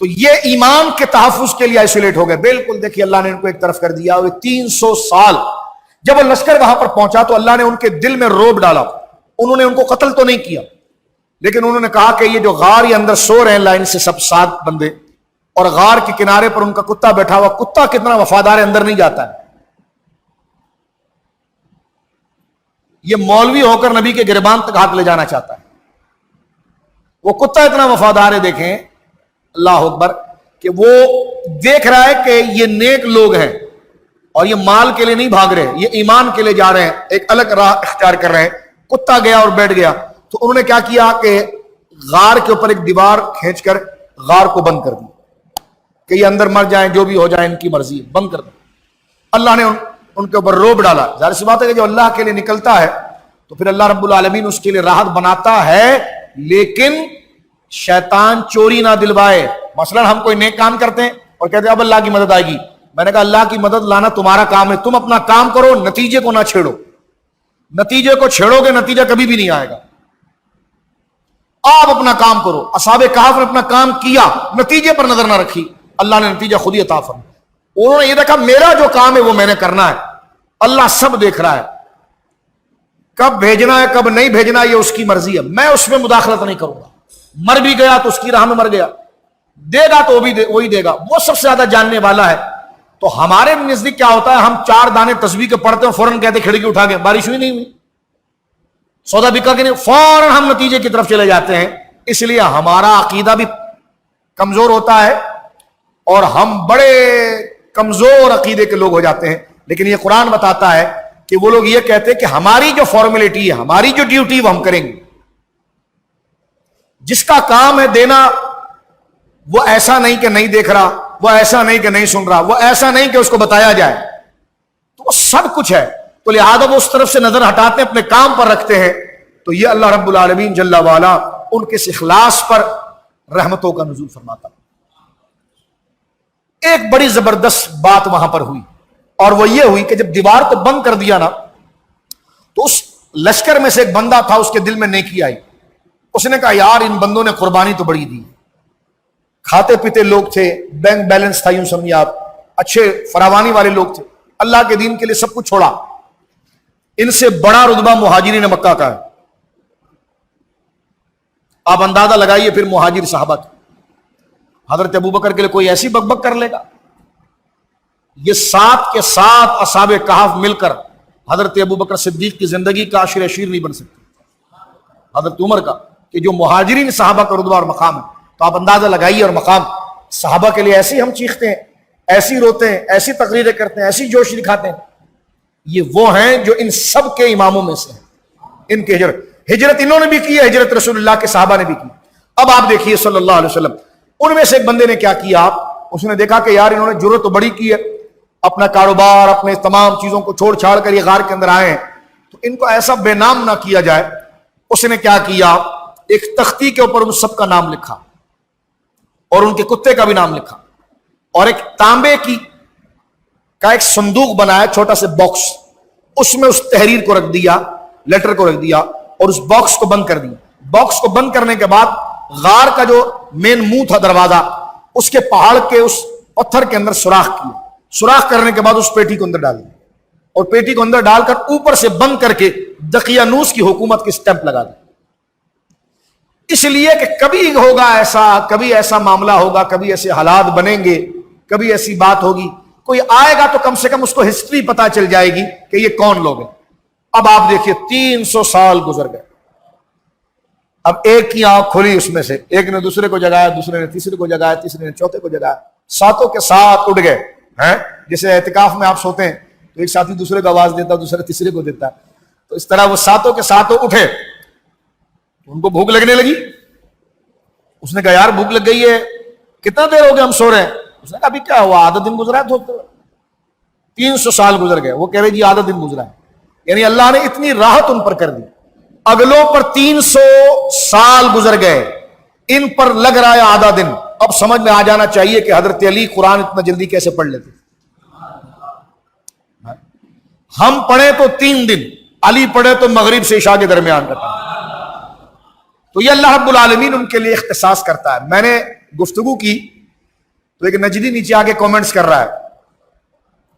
تو یہ ایمان کے تحفظ کے لیے آئسولیٹ ہو گئے. بالکل دیکھیے اللہ نے ان کو ایک طرف کر دیا. اور 300 سال جب وہ لشکر وہاں پر پہنچا تو اللہ نے ان کے دل میں روب ڈالا. انہوں نے ان کو قتل تو نہیں کیا, لیکن انہوں نے کہا کہ یہ جو غار کے اندر سو رہے ہیں لائن سے سب 7 بندے, اور غار کے کنارے پر ان کا کتا بیٹھا ہوا, کتا کتنا وفادار ہے, اندر نہیں جاتا ہے. یہ مولوی ہو کر نبی کے گریبان تک ہاتھ لے جانا چاہتا ہے. وہ کتا اتنا وفادار ہے, دیکھیں اللہ اکبر, کہ وہ دیکھ رہا ہے کہ یہ نیک لوگ ہیں اور یہ مال کے لیے نہیں بھاگ رہے, یہ ایمان کے لیے جا رہے ہیں, ایک الگ راہ اختیار کر رہے ہیں. کتا گیا اور بیٹھ گیا، تو انہوں نے کیا کیا کہ غار کے اوپر ایک دیوار کھینچ کر غار کو بند کر دی کہ یہ اندر مر جائیں، جو بھی ہو جائے ان کی مرضی ہے، بند کر دیں۔ اللہ نے ان کے اوپر روب ڈالا۔ ظاہر سی بات ہے کہ جو اللہ کے لیے نکلتا ہے تو پھر اللہ رب العالمین اس کے لیے راحت بناتا ہے، لیکن شیطان چوری نہ دلوائے۔ مثلا ہم کوئی نیک کام کرتے ہیں اور کہتے ہیں اب اللہ کی مدد آئے گی، میں نے کہا اللہ کی مدد لانا تمہارا کام ہے، تم اپنا کام کرو، نتیجے کو نہ چھیڑو۔ نتیجے کو چھیڑو گے نتیجہ کبھی بھی نہیں آئے گا۔ آپ اپنا کام کرو۔ اصحاب کہف نے اپنا کام کیا، نتیجے پر نظر نہ رکھی، اللہ نے نتیجہ خود ہی عطا فرمایا۔ انہوں نے یہ دیکھا میرا جو کام ہے وہ میں نے کرنا ہے، اللہ سب دیکھ رہا ہے، کب بھیجنا ہے کب نہیں بھیجنا یہ اس کی مرضی ہے، میں اس میں مداخلت نہیں کروں گا۔ مر بھی گیا تو اس کی راہ میں مر گیا، دے گا تو وہی دے گا، وہ سب سے زیادہ جاننے والا ہے۔ تو ہمارے نزدیک کیا ہوتا ہے، ہم 4 دانے تسبیح کے پڑھتے ہیں، فوراً کہتے ہیں کھڑکی اٹھا کے بارش ہوئی نہیں ہوئی، سودا بکا کہ نہیں، فوراً ہم نتیجے کی طرف چلے جاتے ہیں۔ اس لیے ہمارا عقیدہ بھی کمزور ہوتا ہے اور ہم بڑے کمزور عقیدے کے لوگ ہو جاتے ہیں۔ لیکن یہ قرآن بتاتا ہے کہ وہ لوگ یہ کہتے ہیں کہ ہماری جو فارمیلٹی ہے، ہماری جو ڈیوٹی وہ ہم کریں گے، جس کا کام ہے دینا، وہ ایسا نہیں کہ نہیں دیکھ رہا، وہ ایسا نہیں کہ نہیں سن رہا، وہ ایسا نہیں کہ اس کو بتایا جائے، تو وہ سب کچھ ہے، تو لہذا وہ اس طرف سے نظر ہٹاتے ہیں، اپنے کام پر رکھتے ہیں۔ تو یہ اللہ رب العالمین جل وعلا ان کے اس اخلاص پر رحمتوں کا نزول فرماتا۔ ایک بڑی زبردست بات وہاں پر ہوئی، اور وہ یہ ہوئی کہ جب دیوار کو بند کر دیا نا، تو اس لشکر میں سے ایک بندہ تھا، اس کے دل میں نیکی آئی۔ اس نے کہا یار ان بندوں نے قربانی تو بڑی دی، کھاتے پیتے لوگ تھے، بینک بیلنس تھا، یوں سمجھیے آپ، اچھے فراوانی والے لوگ تھے، اللہ کے دین کے لیے سب کچھ چھوڑا۔ ان سے بڑا رتبہ مہاجرین مکہ کا ہے۔ آپ اندازہ لگائیے پھر مہاجر صحابہ کی، حضرت ابوبکر کے لیے کوئی ایسی بک بک کر لے گا؟ یہ 7 کے 7 اصحاب کہف مل کر حضرت ابوبکر صدیق کی زندگی کا عشر اشیر نہیں بن سکتے، حضرت عمر کا، کہ جو مہاجرین صحابہ کا رتبہ اور مقام ہے۔ تو آپ اندازہ لگائیے، اور مقام صحابہ کے لیے ایسی ہم چیختے ہیں، ایسی روتے ہیں، ایسی تقریریں کرتے ہیں، ایسی جوش دکھاتے ہیں۔ یہ وہ ہیں جو ان سب کے اماموں میں سے ہیں۔ ان کی ہجرت انہوں نے بھی کی ہے، ہجرت رسول اللہ کے صحابہ نے بھی کی۔ اب آپ دیکھیے صلی اللہ علیہ وسلم، ان میں سے ایک بندے نے کیا کیا، اس نے دیکھا کہ یار انہوں نے جرأت تو بڑی کی ہے، اپنا کاروبار، اپنے تمام چیزوں کو چھوڑ چھاڑ کر یہ غار کے اندر آئے ہیں، تو ان کو ایسا بے نام نہ کیا جائے۔ اس نے کیا کیا، ایک تختی کے اوپر ان سب کا نام لکھا اور ان کے کتے کا بھی نام لکھا، اور ایک تانبے کا ایک صندوق بنایا، چھوٹا سا باکس، اس میں اس تحریر کو رکھ دیا، لیٹر کو رکھ دیا، اور اس باکس کو بند کر دیا۔ باکس کو بند کرنے کے بعد غار کا جو مین منہ تھا دروازہ، اس کے پہاڑ کے اس پتھر کے اندر سوراخ کیا، سوراخ کرنے کے بعد اس پیٹی کو اندر ڈال دیا، اور پیٹی کو اندر ڈال کر اوپر سے بند کر کے دقیانوس کی حکومت کی سٹیمپ لگا دی۔ اس لیے کہ کبھی ہوگا ایسا، کبھی ایسا معاملہ ہوگا، کبھی ایسے حالات بنیں گے، کبھی ایسی بات ہوگی، کوئی آئے گا تو کم سے کم اس کو ہسٹری پتا چل جائے گی کہ یہ کون لوگ ہیں۔ اب آپ دیکھیے 300 سال گزر گئے، اب ایک کی آنکھ کھلی، اس میں سے ایک نے دوسرے کو جگایا، دوسرے نے تیسرے کو جگایا، تیسرے نے چوتھے کو جگایا، 7 کے 7 اٹھ گئے ہیں۔ جیسے اعتکاف میں آپ سوتے ہیں تو ایک ساتھی دوسرے کو آواز دیتا ہے، دوسرے تیسرے کو دیتا ہے، تو اس طرح وہ 7 کے 7 اٹھے۔ ان کو بھوک لگنے لگی، اس نے کہا یار بھوک لگ گئی ہے، کتنا دیر ہو گیا ہم سو رہے ہیں؟ اس نے کہا ابھی کیا ہوا، آدھا دن گزرا ہے۔ 300 سال گزر گئے، وہ کہہ رہے جی آدھا دن گزرا ہے، یعنی اللہ نے اتنی راحت ان پر کر دی۔ اگلوں پر 300 سال گزر گئے، ان پر لگ رہا ہے آدھا دن۔ اب سمجھ میں آ جانا چاہیے کہ حضرت علی قرآن اتنا جلدی کیسے پڑھ لیتے۔ ہم پڑھے تو 3 دن، علی پڑھے تو مغرب سے عشاء کے درمیان کا ٹائم۔ تو یہ اللہ رب العالمین ان کے لیے اختصاص کرتا ہے۔ میں نے گفتگو کی تو ایک نجدی نیچے آگے کومنٹس کر رہا ہے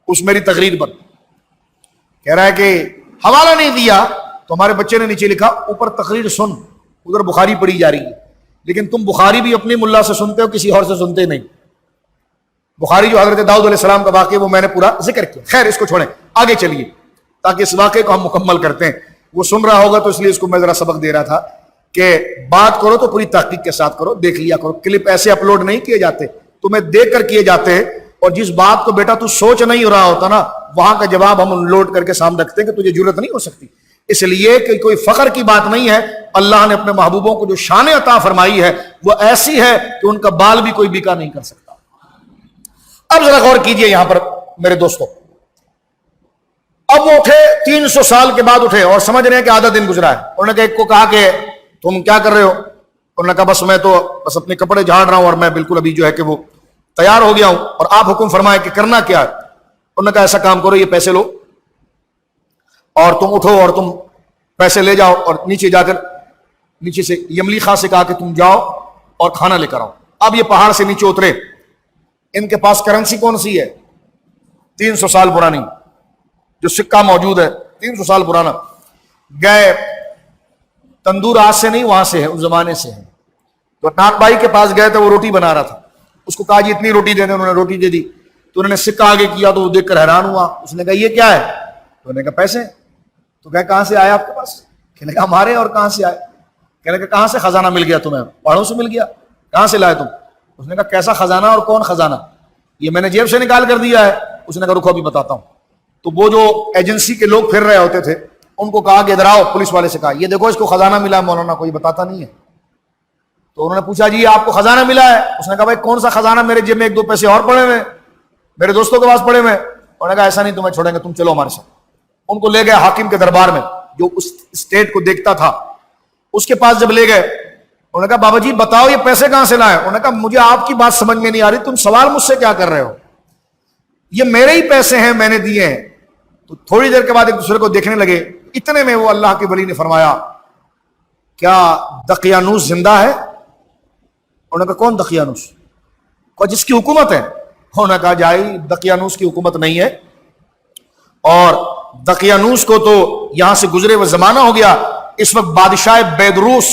اس میری تقریر پر، کہہ رہا ہے کہ حوالہ نہیں دیا، تو ہمارے بچے نے نیچے لکھا اوپر تقریر سن، ادھر بخاری پڑھی جا رہی ہے، لیکن تم بخاری بھی اپنی ملا سے سنتے ہو، کسی اور سے سنتے نہیں۔ بخاری جو حضرت داؤد علیہ السلام کا واقعہ وہ میں نے پورا ذکر کیا، خیر اس کو چھوڑیں، آگے چلیے تاکہ اس واقعے کو ہم مکمل کرتے ہیں۔ وہ سن رہا ہوگا تو اس لیے اس کو میں ذرا سبق دے رہا تھا کہ بات کرو تو پوری تحقیق کے ساتھ کرو، دیکھ لیا کرو، کلپ ایسے اپلوڈ نہیں کیے جاتے، تمہیں دیکھ کر کیے جاتے ہیں، اور جس بات کو بیٹا تو سوچ نہیں رہا ہوتا نا، وہاں کا جواب ہم لوڈ کر کے سامنے رکھتے ہیں کہ تجھے ضرورت نہیں ہو سکتی۔ اس لیے کہ کوئی فخر کی بات نہیں ہے، اللہ نے اپنے محبوبوں کو جو شان عطا فرمائی ہے وہ ایسی ہے کہ ان کا بال بھی کوئی بیکا نہیں کر سکتا۔ اب ذرا غور کیجئے یہاں پر میرے دوستو، اب وہ اٹھے 300 سال کے بعد اٹھے اور سمجھ رہے ہیں کہ آدھا دن گزرا ہے۔ انہوں نے کہا، ایک کو کہا کہ تم کیا کر رہے ہو؟ انہوں نے کہا بس میں تو بس اپنے کپڑے جھاڑ رہا ہوں اور میں بالکل ابھی جو ہے کہ وہ تیار ہو گیا ہوں، اور آپ حکم فرمائے کہ کرنا کیا ہے؟ انہوں نے کہا ایسا کام کرو، یہ پیسے لو اور تم اٹھو اور تم پیسے لے جاؤ اور نیچے جا کر نیچے سے یملی خاں سے کہا کہ تم جاؤ اور کھانا لے کر آؤ۔ اب یہ پہاڑ سے نیچے اترے، ان کے پاس کرنسی کون سی ہے؟ 300 سال پرانی، جو سکہ موجود ہے 300 سال پرانا۔ گئے، تندور آج سے نہیں وہاں سے ہے، اس زمانے سے ہے۔ تو نان بھائی کے پاس گئے تو وہ روٹی بنا رہا تھا، اس کو کہا جی اتنی روٹی دے دیں، انہوں نے روٹی دے دی۔ تو انہوں نے سکہ آگے کیا تو وہ دیکھ کر حیران ہوا، اس نے کہا یہ کیا ہے؟ تو انہوں نے کہا پیسے۔ تو کہا کہاں سے آئے آپ کے پاس؟ کہنے کہا ہمارے، اور کہاں سے آئے؟ کہنے کہا کہاں سے خزانہ مل گیا تمہیں؟ پہاڑوں سے مل گیا۔ کہاں سے لائے تم؟ اس نے کہا کیسا خزانہ اور کون خزانہ؟ یہ میں نے جیب سے نکال کر دیا ہے۔ اس نے کہا رکو ابھی بتاتا ہوں۔ تو وہ جو ایجنسی کے لوگ پھر رہے ہوتے تھے ان کو کہا کہ ادھر آؤ، پولیس والے سے کہا یہ دیکھو اس کو خزانہ ملا ہے مولانا، کوئی بتاتا نہیں ہے۔ تو انہوں نے پوچھا جی آپ کو خزانہ ملا ہے؟ اس نے کہا بھائی کون سا خزانہ، میرے جیب میں 1-2 پیسے اور پڑے ہوئے، میرے دوستوں کے پاس پڑے ہوئے۔ انہوں نے کہا ایسا نہیں، تمہیں چھوڑیں گے، تم چلو ہمارے ساتھ۔ ان کو لے گئے حاکم کے دربار میں جو اس اسٹیٹ کو دیکھتا تھا، اس کے پاس جب لے گئے انہوں نے کہا بابا جی بتاؤ یہ پیسے کہاں سے لائے؟ انہوں نے کہا مجھے آپ کی بات سمجھ میں نہیں آ رہی، تم سوال مجھ سے کیا کر رہے ہو؟ یہ میرے ہی پیسے ہیں، میں نے دیے ہیں۔ تو تھوڑی دیر کے بعد ایک دوسرے کو دیکھنے لگے، اتنے میں وہ اللہ کے ولی نے فرمایا کیا دقیانوس زندہ ہے؟ انہوں نے کہا کون دقیانوس؟ جس کی حکومت ہے۔ انہوں نے کہا جائی دقیانوس کی حکومت نہیں ہے، اور دقیانوس کو تو یہاں سے گزرے وہ زمانہ ہو گیا، اس وقت بادشاہ بیدروس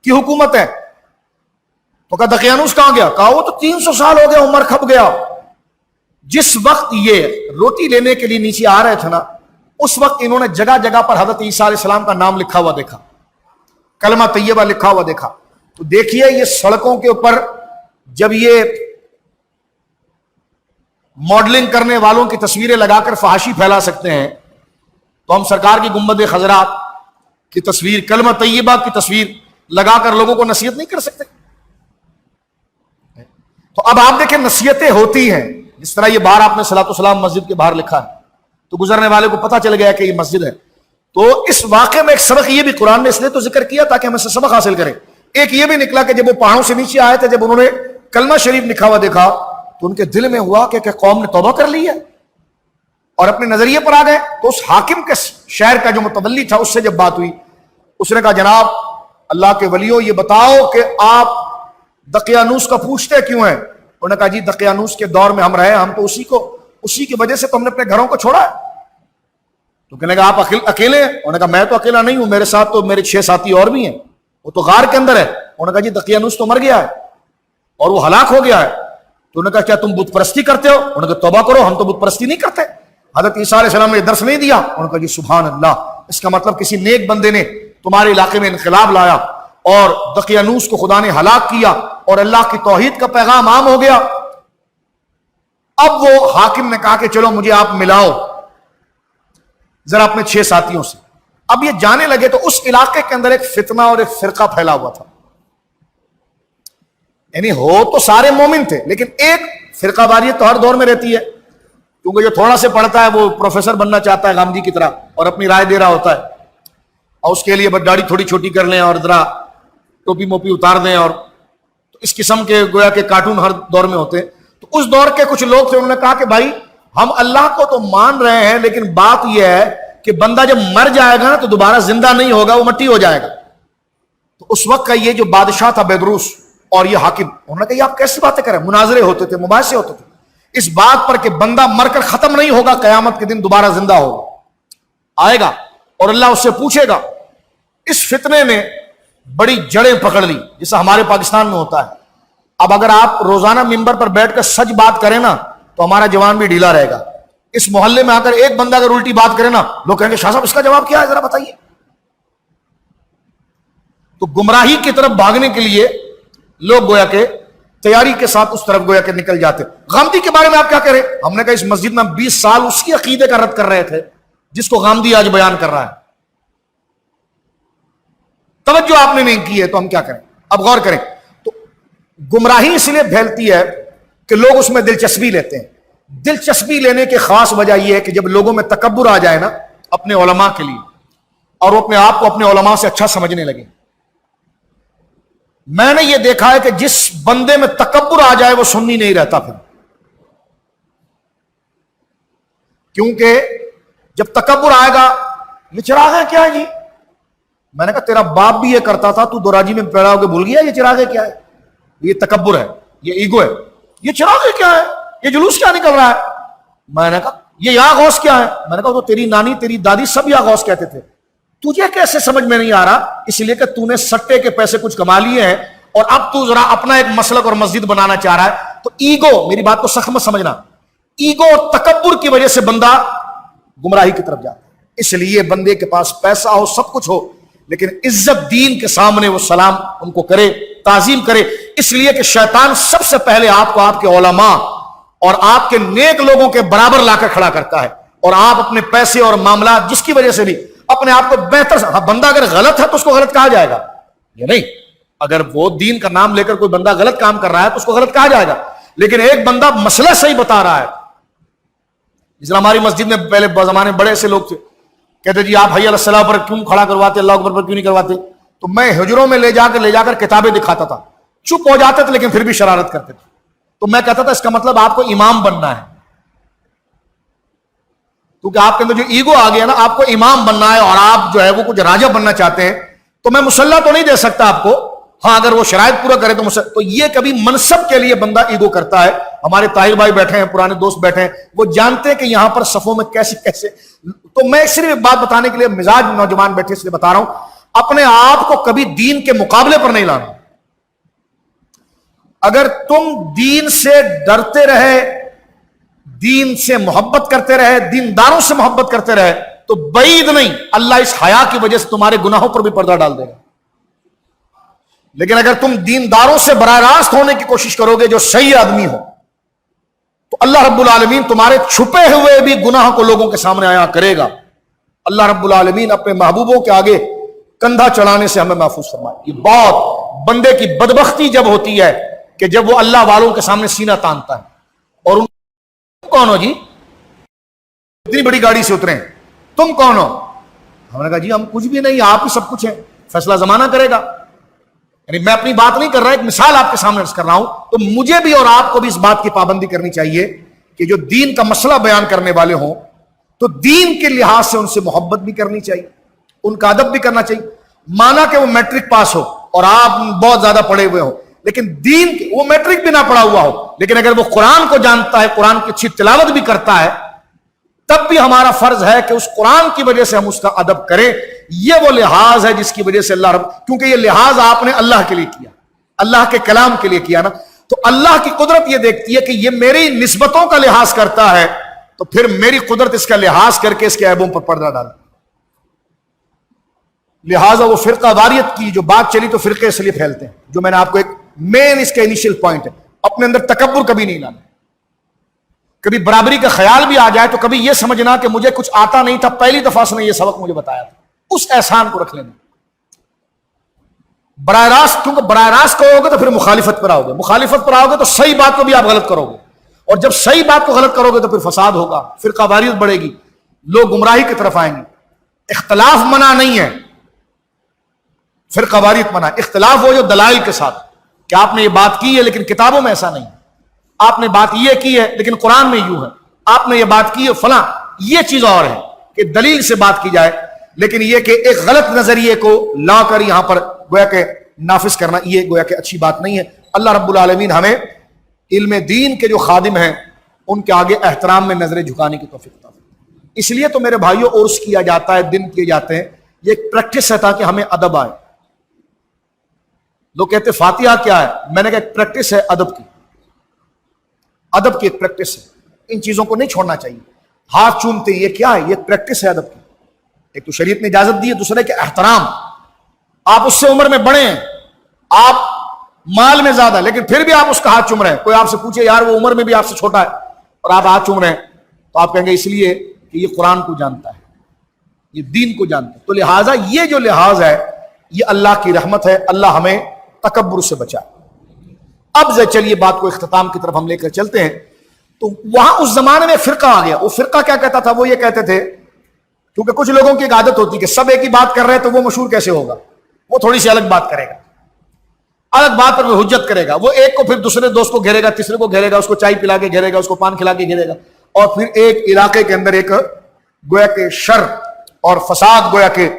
کی حکومت ہے۔ تو کہا دقیانوس کہاں گیا؟ کہا وہ تو 300 سال ہو گیا، عمر کھپ گیا۔ جس وقت یہ روٹی لینے کے لیے نیچے آ رہے تھے نا، اس وقت انہوں نے جگہ جگہ پر حضرت عیسیٰ علیہ السلام کا نام لکھا ہوا دیکھا، کلمہ طیبہ لکھا ہوا دیکھا۔ تو دیکھیے یہ سڑکوں کے اوپر جب یہ ماڈلنگ کرنے والوں کی تصویریں لگا کر فحاشی پھیلا سکتے ہیں، تو ہم سرکار کی گنبد خضرا کی تصویر، کلمہ طیبہ کی تصویر لگا کر لوگوں کو نصیحت نہیں کر سکتے؟ تو اب آپ دیکھیں نصیحتیں ہوتی ہیں، جس طرح یہ باہر آپ نے صلاۃ والسلام مسجد کے باہر لکھا ہے، تو گزرنے والے کو پتہ چل گیا کہ یہ مسجد ہے۔ تو اس واقعے میں ایک سبق یہ بھی قرآن نے اس لیے تو ذکر کیا تاکہ ہم اس سے سبق حاصل کریں۔ ایک یہ بھی نکلا کہ جب وہ پہاڑوں سے نیچے آئے تھے، جب انہوں نے کلمہ شریف لکھا ہوا دیکھا تو ان کے دل میں ہوا کہ قوم نے توبہ کر لی ہے اور اپنے نظریے پر آ گئے۔ تو اس حاکم کے شہر کا جو متولی تھا اس سے جب بات ہوئی، اس نے کہا جناب اللہ کے ولیوں یہ بتاؤ کہ آپ دقیانوس کا پوچھتے کیوں ہیں؟ انہوں نے کہا جی دقیانوس کے دور میں ہم رہے، ہم تو اسی کی وجہ سے تو ہم نے اپنے گھروں کو چھوڑا ہے۔ تو کہنے لگا آپ اکیلے ہیں؟ انہوں نے کہا میں تو اکیلا نہیں ہوں، میرے ساتھ تو میرے 6 ساتھی اور بھی ہیں، وہ تو غار کے اندر ہے۔ انہوں نے کہا جی دقیانوس تو مر گیا ہے اور وہ ہلاک ہو گیا ہے۔ تو انہوں نے کہا کیا تم بت پرستی کرتے ہو؟ انہوں نے کہا توبہ کرو، ہم تو بت پرستی نہیں کرتے۔ حضرت عیسیٰ علیہ السلام نے یہ درس نہیں دیا؟ انہوں نے کہا جی سبحان اللہ، اس کا مطلب کسی نیک بندے نے تمہارے علاقے میں انقلاب لایا اور دقیانوس کو خدا نے ہلاک کیا اور اللہ کی توحید کا پیغام عام ہو گیا۔ اب وہ حاکم نے کہا کہ چلو مجھے آپ ملاؤ ذرا اپنے 6 ساتھیوں سے۔ اب یہ جانے لگے تو اس علاقے کے اندر ایک فتنہ اور ایک فرقہ پھیلا ہوا تھا، یعنی ہو تو سارے مومن تھے لیکن ایک فرقہ واریت تو ہر دور میں رہتی ہے، کیونکہ جو تھوڑا سے پڑھتا ہے وہ پروفیسر بننا چاہتا ہے گاندھی کی طرح اور اپنی رائے دے رہا ہوتا ہے، اور اس کے لیے بس داڑھی تھوڑی چھوٹی کر لیں اور ذرا ٹوپی موپی اتار دیں، اور اس قسم کے گویا کہ کارٹون ہر دور میں ہوتے ہیں۔ تو اس دور کے کچھ لوگ تھے، انہوں نے کہا کہ بھائی ہم اللہ کو تو مان رہے ہیں لیکن بات یہ ہے کہ بندہ جب مر جائے گا نا تو دوبارہ زندہ نہیں ہوگا، وہ مٹی ہو جائے گا۔ تو اس وقت کا یہ جو بادشاہ تھا بیدروس اور یہ حاکم، انہوں نے کہا یہ آپ کیسی باتیں کریں؟ مناظرے ہوتے تھے، مباحثے ہوتے تھے اس بات پر کہ بندہ مر کر ختم نہیں ہوگا، قیامت کے دن دوبارہ زندہ ہوگا، آئے گا اور اللہ اس سے پوچھے گا۔ اس فتنے نے بڑی جڑیں پکڑ لی، جیسا ہمارے پاکستان میں ہوتا ہے۔ اب اگر آپ روزانہ ممبر پر بیٹھ کر سچ بات کریں نا تو ہمارا جوان بھی ڈھیلا رہے گا۔ اس محلے میں آ کر ایک بندہ اگر الٹی بات کرے نا، لوگ کہیں گے شاہ صاحب اس کا جواب کیا ہے ذرا بتائیے۔ تو گمراہی کی طرف بھاگنے کے لیے لوگ گویا کہ تیاری کے ساتھ اس طرف گویا کہ نکل جاتے۔ غامدی کے بارے میں آپ کیا کہہ رہے؟ ہم نے کہا اس مسجد میں 20 سال اس کی عقیدے کا رد کر رہے تھے جس کو غامدی آج بیان کر رہا ہے۔ توجہ آپ نے نہیں کی ہے تو ہم کیا کریں؟ اب غور کریں تو گمراہی اس لیے پھیلتی ہے کہ لوگ اس میں دلچسپی لیتے ہیں. دلچسپی لینے کی خاص وجہ یہ ہے کہ جب لوگوں میں تکبر آ جائے نا اپنے علماء کے لیے, اور وہ اپنے آپ کو اپنے علماء سے اچھا سمجھنے لگے. میں نے یہ دیکھا ہے کہ جس بندے میں تکبر آ جائے وہ سنی نہیں رہتا پھر, کیونکہ جب تکبر آئے گا, یہ چراغ ہے کیا ہے جی؟ میں نے کہا تیرا باپ بھی یہ کرتا تھا, تو دوراجی میں پیدا ہو کے بھول گیا یہ چراغ ہے کیا ہے؟ یہ تکبر ہے, یہ ایگو ہے. یہ چراغ ہے کیا ہے؟ یہ جلوس کیا نکل رہا ہے؟ میں نے کہا یہ یا غوث کیا ہے؟ میں نے کہا تو تیری نانی تیری دادی سب یا غوث کہتے تھے, تجھے کیسے سمجھ میں نہیں آ رہا؟ اس لیے کہ تو نے سٹے کے پیسے کچھ کما لیے ہیں اور اب تو ذرا اپنا ایک مسلک اور مسجد بنانا چاہ رہا ہے. تو ایگو, میری بات کو سخت مت سمجھنا, ایگو اور تکبر کی وجہ سے بندہ گمراہی کی طرف جاتا ہے. اس لیے بندے کے پاس پیسہ ہو, سب کچھ ہو, لیکن عزت دین کے سامنے وہ سلام ان کو کرے, تعظیم کرے. اس لیے کہ شیطان سب سے پہلے آپ کو آپ کے علماء اور آپ کے نیک لوگوں کے برابر لا کر کھڑا کرتا ہے, اور آپ اپنے پیسے اور معاملات جس کی وجہ سے بھی اپنے آپ کو بہتر, بندہ اگر غلط ہے تو اس کو غلط کہا جائے گا, یہ نہیں اگر وہ دین کا نام لے کر کوئی بندہ غلط کام کر رہا ہے تو اس کو غلط کہا جائے گا. لیکن ایک بندہ مسئلہ صحیح بتا رہا ہے, اس طرح ہماری مسجد میں پہلے زمانے بڑے ایسے لوگ تھے, کہتے جی آپ حی علی الصلاۃ پر کیوں کھڑا کرواتے, اللہ اکبر پر کیوں نہیں کرواتے؟ تو میں حجروں میں لے جا کر کتابیں دکھاتا تھا, چپ ہو جاتے تھے لیکن پھر بھی شرارت کرتے تھے. تو میں کہتا تھا اس کا مطلب آپ کو امام بننا ہے, کیونکہ آپ کے اندر جو ایگو آ گیا نا, آپ کو امام بننا ہے اور آپ جو ہے وہ کچھ راجہ بننا چاہتے ہیں. تو میں مسلح تو نہیں دے سکتا آپ کو, ہاں اگر وہ شرائط پورا کرے تو یہ کبھی منصب کے لیے بندہ ایگو کرتا ہے. ہمارے طاہر بھائی بیٹھے ہیں, پرانے دوست بیٹھے ہیں, وہ جانتے ہیں کہ یہاں پر صفوں میں کیسے. تو میں صرف بات بتانے کے لیے, مزاج نوجوان بیٹھے اس لیے بتا رہا ہوں, اپنے آپ کو کبھی دین کے مقابلے پر نہیں لانا. اگر تم دین سے ڈرتے رہے, دین سے محبت کرتے رہے, دینداروں سے محبت کرتے رہے, تو بعید نہیں اللہ اس حیا کی وجہ سے تمہارے گناہوں پر بھی پردہ ڈال دے گا. لیکن اگر تم دینداروں سے براہ راست ہونے کی کوشش کرو گے جو صحیح آدمی ہو, تو اللہ رب العالمین تمہارے چھپے ہوئے بھی گناہ کو لوگوں کے سامنے آیا کرے گا. اللہ رب العالمین اپنے محبوبوں کے آگے کندھا چڑھانے سے ہمیں محفوظ فرمائے. یہ بہت بندے کی بدبختی جب ہوتی ہے کہ جب وہ اللہ والوں کے سامنے سینہ تانتا ہے, اور ان کون ہو جی, اتنی بڑی گاڑی سے اترے, تم کون ہو؟ ہم نے کہا جی ہم کچھ بھی نہیں, آپ ہی سب کچھ ہیں, فیصلہ زمانہ کرے گا. یعنی میں اپنی بات نہیں کر رہا, ایک مثال آپ کے سامنے عرض کر رہا ہوں. تو مجھے بھی اور آپ کو بھی اس بات کی پابندی کرنی چاہیے کہ جو دین کا مسئلہ بیان کرنے والے ہوں تو دین کے لحاظ سے ان سے محبت بھی کرنی چاہیے, ان کا ادب بھی کرنا چاہیے. مانا کہ وہ میٹرک پاس ہو اور آپ بہت زیادہ پڑھے ہوئے ہو, لیکن دین وہ میٹرک بھی نہ پڑھا ہوا ہو, لیکن اگر وہ قرآن کو جانتا ہے, قرآن کی اچھی تلاوت بھی کرتا ہے, تب بھی ہمارا فرض ہے کہ اس قرآن کی وجہ سے ہم اس کا ادب کریں. یہ وہ لحاظ ہے جس کی وجہ سے اللہ کیونکہ یہ لحاظ آپ نے اللہ کے لیے کیا, اللہ کے کلام کے لیے کیا نا, تو اللہ کی قدرت یہ دیکھتی ہے کہ یہ میری نسبتوں کا لحاظ کرتا ہے, تو پھر میری قدرت اس کا لحاظ کر کے اس کے عیبوں پر پردہ ڈالتی. لہٰذا وہ فرقہ واریت کی جو بات چلی تو فرقے اس لیے پھیلتے ہیں, جو میں نے آپ کو ایک مین اس کا انیشل پوائنٹ ہے. اپنے اندر تکبر کبھی نہیں لانا. کبھی برابری کا خیال بھی آ جائے تو کبھی یہ سمجھنا کہ مجھے کچھ آتا نہیں تھا, پہلی دفعہ سے نے یہ سبق مجھے بتایا تھا, اس احسان کو رکھ لینا. براہ راست, کیونکہ براہ راست کہو گے تو پھر مخالفت پر آؤ گے, مخالفت پر آؤ گے تو صحیح بات کو بھی آپ غلط کرو گے, اور جب صحیح بات کو غلط کرو گے تو پھر فساد ہوگا, فرقہ واریت بڑھے گی, لوگ گمراہی کی طرف آئیں گے. اختلاف منع نہیں ہے, فرقہ واریت منع. اختلاف ہو جو دلائل کے ساتھ کہ آپ نے یہ بات کی ہے لیکن کتابوں میں ایسا نہیں, آپ نے بات یہ کی ہے لیکن قرآن میں یوں ہے, آپ نے یہ بات کی ہے فلاں, یہ چیز اور ہے کہ دلیل سے بات کی جائے. لیکن یہ کہ ایک غلط نظریے کو لا کر یہاں پر گویا کہ نافذ کرنا, یہ گویا کہ اچھی بات نہیں ہے. اللہ رب العالمین ہمیں علم دین کے جو خادم ہیں ان کے آگے احترام میں نظریں جھکانے کی توفیق عطا فرمائے. اس لیے تو میرے بھائیوں عرس کیا جاتا ہے, دن کیے جاتے ہیں, یہ ایک پریکٹس ہے تاکہ ہمیں ادب آئے. لوگ کہتے فاتحہ کیا ہے, میں نے کہا ایک پریکٹس ہے ادب کی, ادب کی ایک پریکٹس ہے. ان چیزوں کو نہیں چھوڑنا چاہیے. ہاتھ چومتے ہیں, یہ کیا ہے؟ یہ پریکٹس ہے ادب کی. ایک تو شریعت نے اجازت دی ہے, دوسرے کہ احترام. آپ اس سے عمر میں بڑے ہیں, آپ مال میں زیادہ, لیکن پھر بھی آپ اس کا ہاتھ چوم رہے ہیں. کوئی آپ سے پوچھے یار وہ عمر میں بھی آپ سے چھوٹا ہے اور آپ ہاتھ چوم رہے ہیں, تو آپ کہیں گے اس لیے کہ یہ قرآن کو جانتا ہے, یہ دین کو جانتا ہے. تو لہٰذا یہ جو لحاظ ہے یہ اللہ کی رحمت ہے، اللہ ہمیں تکبر سے بچائے۔ اب چلیے بات کو اختتام کی طرف ہم لے کر چلتے ہیں۔ تو وہاں اس زمانے میں فرقہ آ گیا۔ وہ فرقہ کیا کہتا تھا؟ وہ یہ کہتے تھے، کیونکہ کچھ لوگوں کی ایک عادت ہوتی کہ سب ایک ہی بات کر رہے ہیں تو وہ مشہور کیسے ہوگا، وہ تھوڑی سی الگ بات کرے گا، الگ بات پر وہ حجت کرے گا، وہ ایک کو پھر دوسرے دوست کو گھیرے گا، تیسرے کو گھیرے گا، اس کو چائے پلا کے گھیرے گا، اس کو پان کھلا کے گھیرے گا، اور پھر ایک علاقے کے اندر ایک گویا کہ شر اور فساد گویا کہ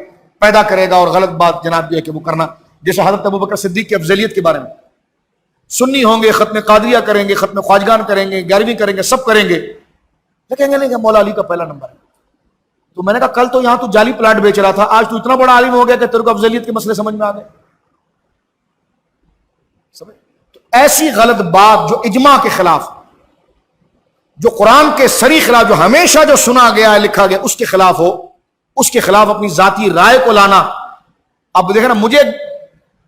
پیدا کرے گا، اور غلط بات جناب جو ہے کہ وہ کرنا، جیسے حضرت ابوبکر صدیق کی افضلیت کے بارے میں، سنی ہوں گے، ختم قادریہ کریں گے، ختم خواجگان کریں گے، 11ویں کریں گے، سب کریں گے، لیکن گے نہیں کہ مولا علی کا پہلا نمبر ہے۔ تو میں نے کہا کل تو یہاں تو جعلی پلاٹ بیچ رہا تھا، آج تو اتنا بڑا عالم ہو گیا کہ تیرے کو افضلیت کے مسئلے سمجھ میں آ گئے۔ تو ایسی غلط بات جو اجماع کے خلاف، جو قرآن کے صریح خلاف، جو ہمیشہ جو سنا گیا ہے لکھا گیا اس کے خلاف ہو، اس کے خلاف اپنی ذاتی رائے کو لانا۔ اب دیکھنا، مجھے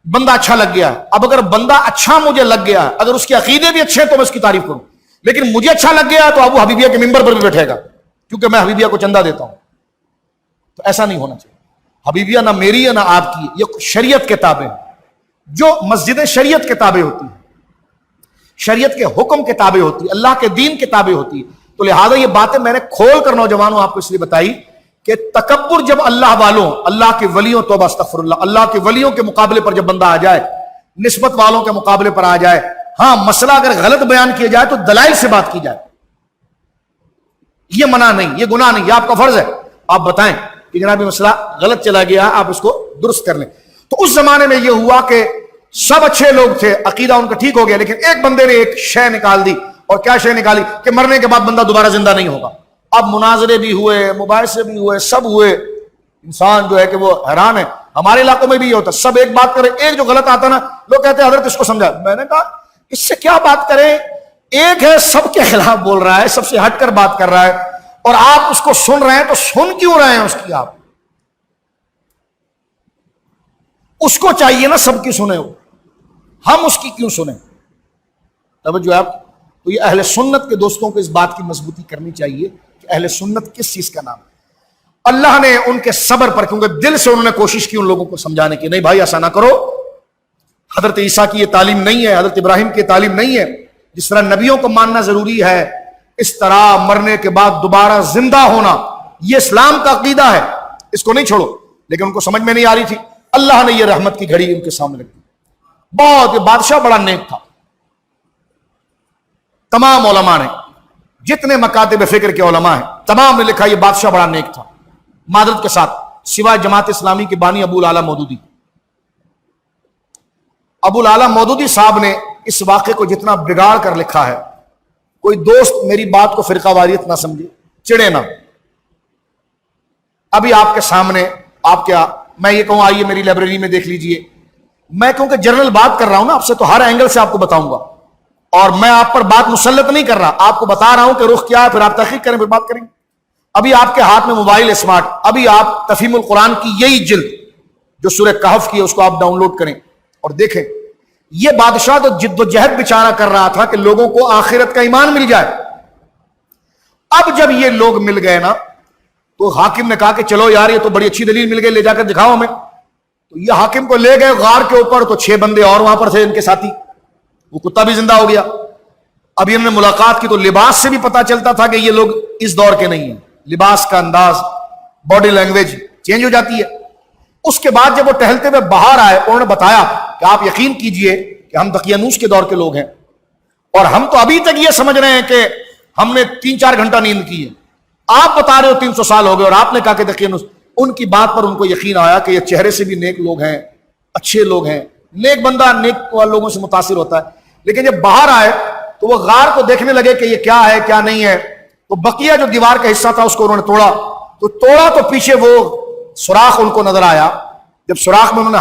بندہ اچھا لگ گیا ہے، اب اگر بندہ اچھا مجھے لگ گیا ہے، اگر اس کے عقیدے بھی اچھے ہیں تو میں اس کی تعریف کروں، لیکن مجھے اچھا لگ گیا تو ابو حبیبیہ کے ممبر پر بھی بیٹھے گا کیونکہ میں حبیبیہ کو چندہ دیتا ہوں۔ تو ایسا نہیں ہونا چاہیے۔ حبیبیہ نہ میری ہے نہ آپ کی، یہ شریعت کتابیں ہیں، جو مسجدیں شریعت کتابیں ہوتی ہیں، شریعت کے حکم کتابیں ہوتی ہیں، اللہ کے دین کتابیں ہوتی ہیں۔ تو لہٰذا یہ باتیں میں نے کھول کر نوجوانوں آپ کو اس لیے بتائی کہ تکبر جب اللہ والوں، اللہ کے ولیوں، توبہ استغفر اللہ، اللہ کے ولیوں کے مقابلے پر جب بندہ آ جائے، نسبت والوں کے مقابلے پر آ جائے، ہاں مسئلہ اگر غلط بیان کیا جائے تو دلائل سے بات کی جائے، یہ منع نہیں، یہ گناہ نہیں، یہ آپ کا فرض ہے، آپ بتائیں کہ جناب یہ مسئلہ غلط چلا گیا، آپ اس کو درست کر لیں۔ تو اس زمانے میں یہ ہوا کہ سب اچھے لوگ تھے، عقیدہ ان کا ٹھیک ہو گیا، لیکن ایک بندے نے ایک شے نکال دی، اور کیا شے نکالی؟ کہ مرنے کے بعد بندہ دوبارہ زندہ نہیں ہوگا۔ اب مناظرے بھی ہوئے، مباحثے بھی ہوئے، سب ہوئے، انسان جو ہے کہ وہ حیران ہے۔ ہمارے علاقوں میں بھی یہ ہوتا، سب ایک بات کرے، ایک جو غلط آتا نا، لوگ کہتے ہیں حضرت اس کو سمجھا۔ میں نے کہا اس سے کیا بات کریں، ایک ہے سب کے خلاف بول رہا ہے، سب سے ہٹ کر بات کر رہا ہے، اور آپ اس کو سن رہے ہیں، تو سن کیوں رہے ہیں اس کی؟ آپ اس کو چاہیے نا سب کی سنے ہو، ہم اس کی کیوں سنیں؟ توجہ ہے آپ۔ تو یہ اہل سنت کے دوستوں کو اس بات کی مضبوطی کرنی چاہیے کہ اہل سنت کس چیز کا نام ہے۔ اللہ نے ان کے صبر پر، کیونکہ دل سے انہوں نے کوشش کی ان لوگوں کو سمجھانے کی، نہیں بھائی ایسا نہ کرو، حضرت عیسیٰ کی یہ تعلیم نہیں ہے، حضرت ابراہیم کی یہ تعلیم نہیں ہے، جس طرح نبیوں کو ماننا ضروری ہے، اس طرح مرنے کے بعد دوبارہ زندہ ہونا یہ اسلام کا عقیدہ ہے، اس کو نہیں چھوڑو۔ لیکن ان کو سمجھ میں نہیں آ رہی تھی، اللہ نے یہ رحمت کی گھڑی ان کے سامنے رکھ دی۔ بہت، بادشاہ بڑا نیک تھا، تمام علماء نے، جتنے مکاتب فکر کے علماء ہیں تمام نے لکھا یہ بادشاہ بڑا نیک تھا، معذرت کے ساتھ سوائے جماعت اسلامی کے بانی ابو العلا مودودی۔ ابو العلا مودودی صاحب نے اس واقعے کو جتنا بگاڑ کر لکھا ہے، کوئی دوست میری بات کو فرقہ واریت نہ سمجھے، چڑے نہ۔ ابھی آپ کے سامنے، آپ کیا میں یہ کہوں آئیے میری لائبریری میں دیکھ لیجئے، میں کیونکہ جنرل بات کر رہا ہوں نا آپ سے، تو ہر اینگل سے آپ کو بتاؤں گا، اور میں آپ پر بات مسلط نہیں کر رہا، آپ کو بتا رہا ہوں کہ رخ کیا ہے، پھر آپ تحقیق کریں، پھر بات کریں گے۔ ابھی آپ کے ہاتھ میں موبائل اسمارٹ، ابھی آپ تفہیم القرآن کی یہی جلد جو سورہ کہف کی ہے اس کو آپ ڈاؤن لوڈ کریں اور دیکھیں۔ یہ بادشاہ تو جد و جہد بیچارہ کر رہا تھا کہ لوگوں کو آخرت کا ایمان مل جائے۔ اب جب یہ لوگ مل گئے نا، تو حاکم نے کہا کہ چلو یار یہ تو بڑی اچھی دلیل مل گئی، لے جا کر دکھاؤ ہمیں۔ تو یہ حاکم کو لے گئے غار کے اوپر، تو 6 بندے اور وہاں پر تھے ان کے ساتھی، وہ کتا بھی زندہ ہو گیا۔ اب انہوں نے ملاقات کی تو لباس سے بھی پتا چلتا تھا کہ یہ لوگ اس دور کے نہیں ہیں، لباس کا انداز، باڈی لینگویج چینج ہو جاتی ہے۔ اس کے بعد جب وہ ٹہلتے ہوئے باہر آئے، انہوں نے بتایا کہ آپ یقین کیجئے کہ ہم دقیانوس کے دور کے لوگ ہیں، اور ہم تو ابھی تک یہ سمجھ رہے ہیں کہ ہم نے 3-4 گھنٹہ نیند کی ہے، آپ بتا رہے ہو 300 سال ہو گئے، اور آپ نے کہا کہ دقیانوس۔ ان کی بات پر ان کو یقین آیا کہ یہ چہرے سے بھی نیک لوگ ہیں، اچھے لوگ ہیں، نیک بندہ نیک لوگوں سے متاثر ہوتا ہے۔ لیکن جب باہر آئے تو وہ غار کو دیکھنے لگے کہ یہ کیا ہے کیا نہیں ہے، تو بقیہ جو دیوار کا حصہ تھا اس کو انہوں نے توڑا تو پیچھے وہ سوراخ ان کو نظر آیا۔ جب سوراخ میں انہوں نے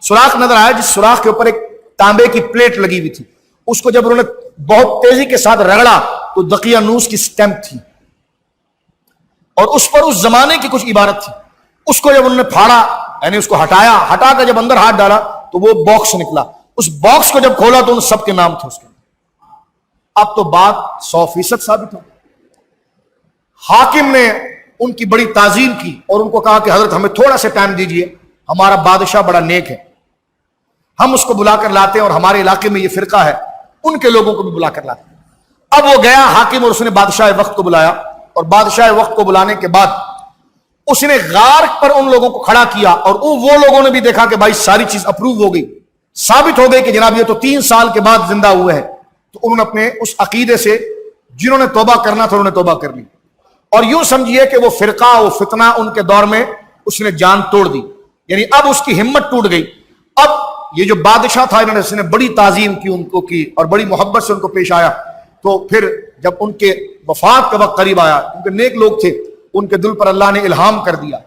سوراخ نظر آیا، جس سوراخ کے اوپر ایک تانبے کی پلیٹ لگی ہوئی تھی، اس کو جب انہوں نے بہت تیزی کے ساتھ رگڑا تو دقیانوس کی سٹیمپ تھی، اور اس پر اس زمانے کی کچھ عبارت تھی۔ اس کو جب انہوں نے پھاڑا، یعنی اس کو ہٹا کر جب اندر ہاتھ ڈالا تو وہ باکس نکلا۔ اس باکس کو جب کھولا تو ان سب کے نام تھے اس کے۔ اب تو بات 100% ثابت ہو۔ حاکم نے ان کی بڑی تعظیم کی اور ان کو کہا کہ حضرت ہمیں تھوڑا سا ٹائم دیجئے، ہمارا بادشاہ بڑا نیک ہے، ہم اس کو بلا کر لاتے ہیں، اور ہمارے علاقے میں یہ فرقہ ہے، ان کے لوگوں کو بھی بلا کر لاتے ہیں۔ اب وہ گیا حاکم، اور اس نے بادشاہ وقت کو بلایا، اور بادشاہ وقت کو بلانے کے بعد اس نے غار پر ان لوگوں کو کھڑا کیا، اور وہ لوگوں نے بھی دیکھا کہ بھائی ساری چیز اپروو ہو گئی، ثابت ہو گئی کہ جناب یہ تو 3 سال کے بعد زندہ ہوئے ہیں۔ تو انہوں نے اپنے اس عقیدے سے جنہوں نے توبہ کرنا تھا انہوں نے توبہ کر لی، اور یوں سمجھیے کہ وہ فرقہ، وہ فتنہ ان کے دور میں اس نے جان توڑ دی، یعنی اب اس کی ہمت ٹوٹ گئی۔ اب یہ جو بادشاہ تھا، اس نے بڑی تعظیم کی ان کو کی، اور بڑی محبت سے ان کو پیش آیا۔ تو پھر جب ان کے وفات کا وقت قریب آیا، ان کے نیک لوگ تھے، ان کے دل پر اللہ نے الہام کر دیا،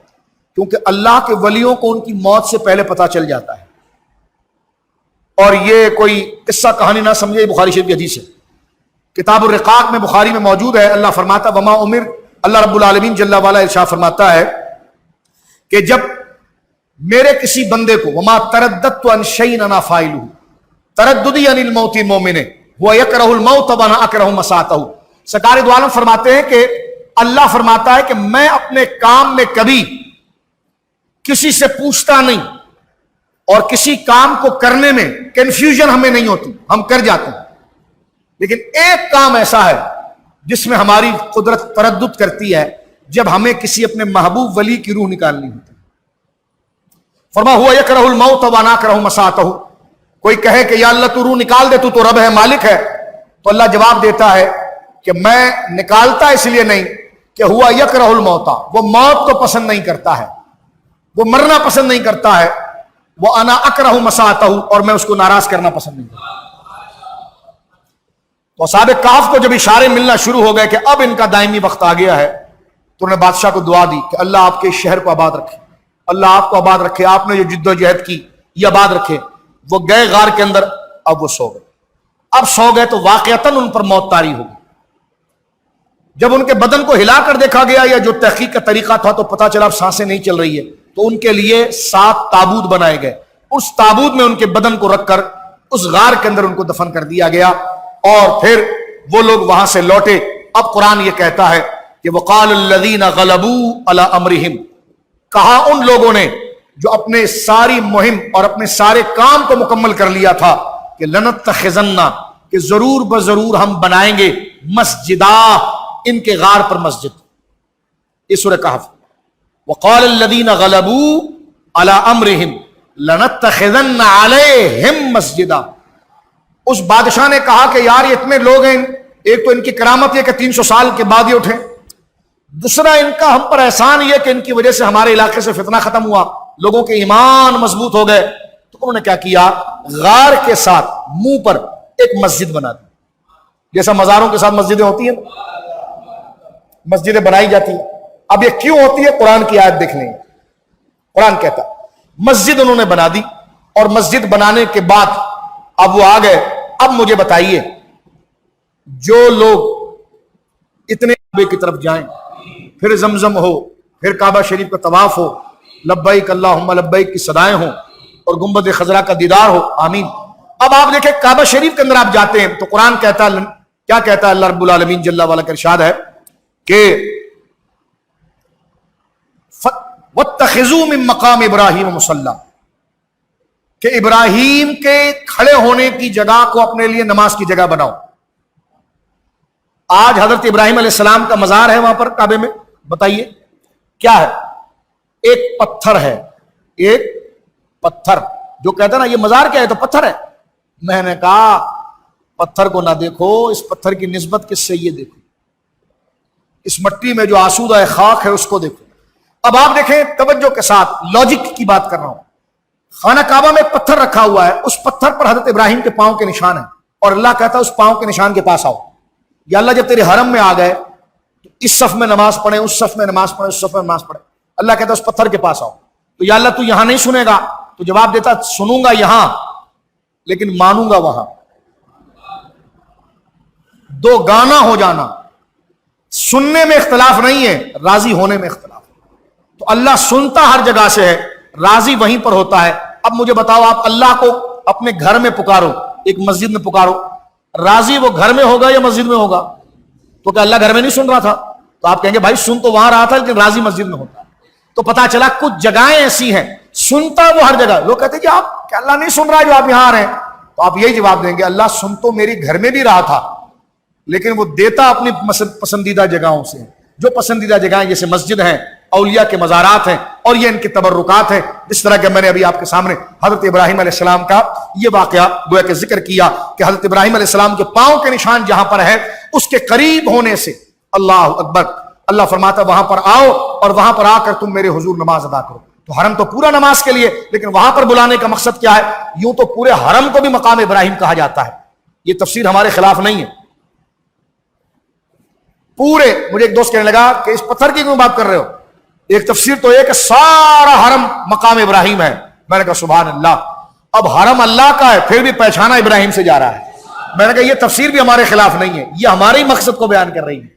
کیونکہ اللہ کے ولیوں کو ان کی موت سے پہلے پتہ چل جاتا ہے۔ اور یہ کوئی قصہ کہانی نہ سمجھے، بخاری شریف کی حدیث ہے، کتاب الرقاق میں، بخاری میں موجود ہے۔ اللہ فرماتا وما امر، اللہ رب العالمین جل وعلا ارشاد فرماتا ہے کہ جب میرے کسی بندے کو وما ترددت عن شيء انا فاعله ترددی عن الموت المؤمن هو يكره الموت وانا اكره مساءته۔ سرکار دو عالم فرماتے ہیں کہ اللہ فرماتا ہے کہ میں اپنے کام میں کبھی کسی سے پوچھتا نہیں، اور کسی کام کو کرنے میں کنفیوژن ہمیں نہیں ہوتی، ہم کر جاتے ہیں، لیکن ایک کام ایسا ہے جس میں ہماری قدرت تردد کرتی ہے، جب ہمیں کسی اپنے محبوب ولی کی روح نکالنی ہوتی ہے۔ فرما ہوا یکرہ الموت وانا اکرہ مساءتہ، کوئی کہے کہ یا اللہ تو روح نکال دے، تو رب ہے، مالک ہے، تو اللہ جواب دیتا ہے کہ میں نکالتا اس لیے نہیں کہ ہوا یکرہ الموت، وہ موت کو پسند نہیں کرتا ہے، وہ مرنا پسند نہیں کرتا ہے، وہ انا اکرہ مساءتہ، اور میں اس کو ناراض کرنا پسند نہیں کرتا۔ تو اصحاب کہف کو جب اشارے ملنا شروع ہو گئے کہ اب ان کا دائمی وقت آ گیا ہے، تو انہوں نے بادشاہ کو دعا دی کہ اللہ آپ کے شہر کو آباد رکھے، اللہ آپ کو آباد رکھے، آپ نے جو جد و جہد کی یہ آباد رکھے۔ وہ گئے غار کے اندر، اب وہ سو گئے۔ اب سو گئے تو واقعتاً ان پر موت طاری ہو گئی۔ جب ان کے بدن کو ہلا کر دیکھا گیا، یا جو تحقیق کا طریقہ تھا، تو پتا چلا اب سانسیں نہیں چل رہی ہے، تو ان کے لیے 7 تابوت بنائے گئے، اس تابوت میں ان کے بدن کو رکھ کر اس غار کے اندر ان کو دفن کر دیا گیا، اور پھر وہ لوگ وہاں سے لوٹے۔ اب قرآن یہ کہتا ہے کہ وقال الذین غلبوا علی امرہم، کہا ان لوگوں نے جو اپنے ساری مہم اور اپنے سارے کام کو مکمل کر لیا تھا کہ لنتخذن، کہ ضرور بضرور ہم بنائیں گے، مسجدہ، ان کے غار پر مسجد۔ اس سورہ کہف، وقال الذین غلبوا علی امرہم لنتخذن علیہم مسجدہ۔ اس بادشاہ نے کہا کہ یار یہ اتنے لوگ ہیں، ایک تو ان کی کرامت یہ کہ 300 سال کے بعد یہ اٹھے، دوسرا ان کا ہم پر احسان یہ کہ ان کی وجہ سے ہمارے علاقے سے فتنہ ختم ہوا، لوگوں کے ایمان مضبوط ہو گئے۔ تو انہوں نے کیا کیا، غار کے ساتھ منہ پر ایک مسجد بنا دی، جیسا مزاروں کے ساتھ مسجدیں ہوتی ہیں، مسجدیں بنائی جاتی ہیں۔ اب یہ کیوں ہوتی ہے، قرآن کی آیت دیکھ لیں۔ قرآن کہتا مسجد انہوں نے بنا دی، اور مسجد بنانے کے بعد اب وہ آ گئے۔ اب مجھے بتائیے، جو لوگ اتنے کعبے کی طرف جائیں، پھر زمزم ہو، پھر کعبہ شریف کا طواف ہو، لبیک اللہم لبیک کی صدائیں ہوں، اور گنبد خضرا کا دیدار ہو، آمین۔ اب آپ دیکھیں کعبہ شریف کے اندر آپ جاتے ہیں تو قرآن کہتا ہے، کیا کہتا ہے اللہ رب العالمین جل وعلا کا ارشاد ہے کہ واتخذوا من مقام ابراہیم مصلی، کہ ابراہیم کے کھڑے ہونے کی جگہ کو اپنے لیے نماز کی جگہ بناؤ۔ آج حضرت ابراہیم علیہ السلام کا مزار ہے وہاں پر کعبے میں، بتائیے کیا ہے؟ ایک پتھر ہے، ایک پتھر، جو کہتا ہے نا یہ مزار کیا ہے، تو پتھر ہے۔ میں نے کہا پتھر کو نہ دیکھو، اس پتھر کی نسبت کس سے یہ دیکھو، اس مٹی میں جو آسودہ خاک ہے اس کو دیکھو۔ اب آپ دیکھیں توجہ کے ساتھ، لاجک کی بات کر رہا ہوں۔ خانہ کعبہ میں ایک پتھر رکھا ہوا ہے، اس پتھر پر حضرت ابراہیم کے پاؤں کے نشان ہیں، اور اللہ کہتا ہے اس پاؤں کے نشان کے پاس آؤ۔ یا اللہ جب تیرے حرم میں آ گئے تو اس صف میں نماز پڑھیں، اس صف میں نماز پڑھیں، اس صف میں نماز پڑھیں، اللہ کہتا ہے اس پتھر کے پاس آؤ۔ تو یا اللہ تو یہاں نہیں سنے گا، تو جواب دیتا سنوں گا یہاں لیکن مانوں گا وہاں۔ دو گانا ہو جانا، سننے میں اختلاف نہیں ہے، راضی ہونے میں اختلاف ہے۔ تو اللہ سنتا ہر جگہ سے ہے، راضی وہیں پر ہوتا ہے۔ اب مجھے بتاؤ، آپ اللہ کو اپنے گھر میں پکارو، ایک مسجد میں پکارو، راضی وہ گھر میں ہوگا یا مسجد میں ہوگا؟ تو کہ اللہ گھر میں نہیں سن رہا تھا، تو آپ کہیں گے بھائی سن تو وہاں رہا تھا لیکن راضی مسجد میں ہوتا ہے۔ تو پتا چلا کچھ جگہیں ایسی ہیں سنتا وہ ہر جگہ. لوگ کہتے ہیں کہ آپ کیا اللہ نہیں سن رہا جو آپ یہاں آ رہے ہیں؟ تو آپ یہی جواب دیں گے اللہ سن تو میری گھر میں بھی رہا تھا، لیکن وہ دیتا اپنی پسندیدہ جگہوں سے. جو پسندیدہ جگہیں جیسے مسجد ہیں، اولیاء کے مزارات ہیں، اور یہ ان کے تبرکات ہیں. جس طرح کہ میں نے ابھی آپ کے سامنے حضرت ابراہیم علیہ السلام کا یہ واقعہ گویا کہ ذکر کیا کہ حضرت ابراہیم علیہ السلام کے پاؤں کے نشان جہاں پر ہے اس کے قریب ہونے سے اللہ اکبر، اللہ فرماتا وہاں پر آؤ اور وہاں پر آ کر تم میرے حضور نماز ادا کرو. تو حرم تو پورا نماز کے لیے، لیکن وہاں پر بلانے کا مقصد کیا ہے؟ یوں تو پورے حرم کو بھی مقام ابراہیم کہا جاتا ہے. یہ تفسیر ہمارے خلاف نہیں ہے. پورے مجھے ایک دوست کہنے لگا کہ اس پتھر کی کیوں بات کر رہے ہو؟ ایک تفسیر تو یہ کہ سارا حرم مقام ابراہیم ہے. میں نے کہا سبحان اللہ، اب حرم اللہ کا ہے پھر بھی پہچانا ابراہیم سے جا رہا ہے. میں نے کہا یہ تفسیر بھی ہمارے خلاف نہیں ہے، یہ ہمارے ہی مقصد کو بیان کر رہی ہے.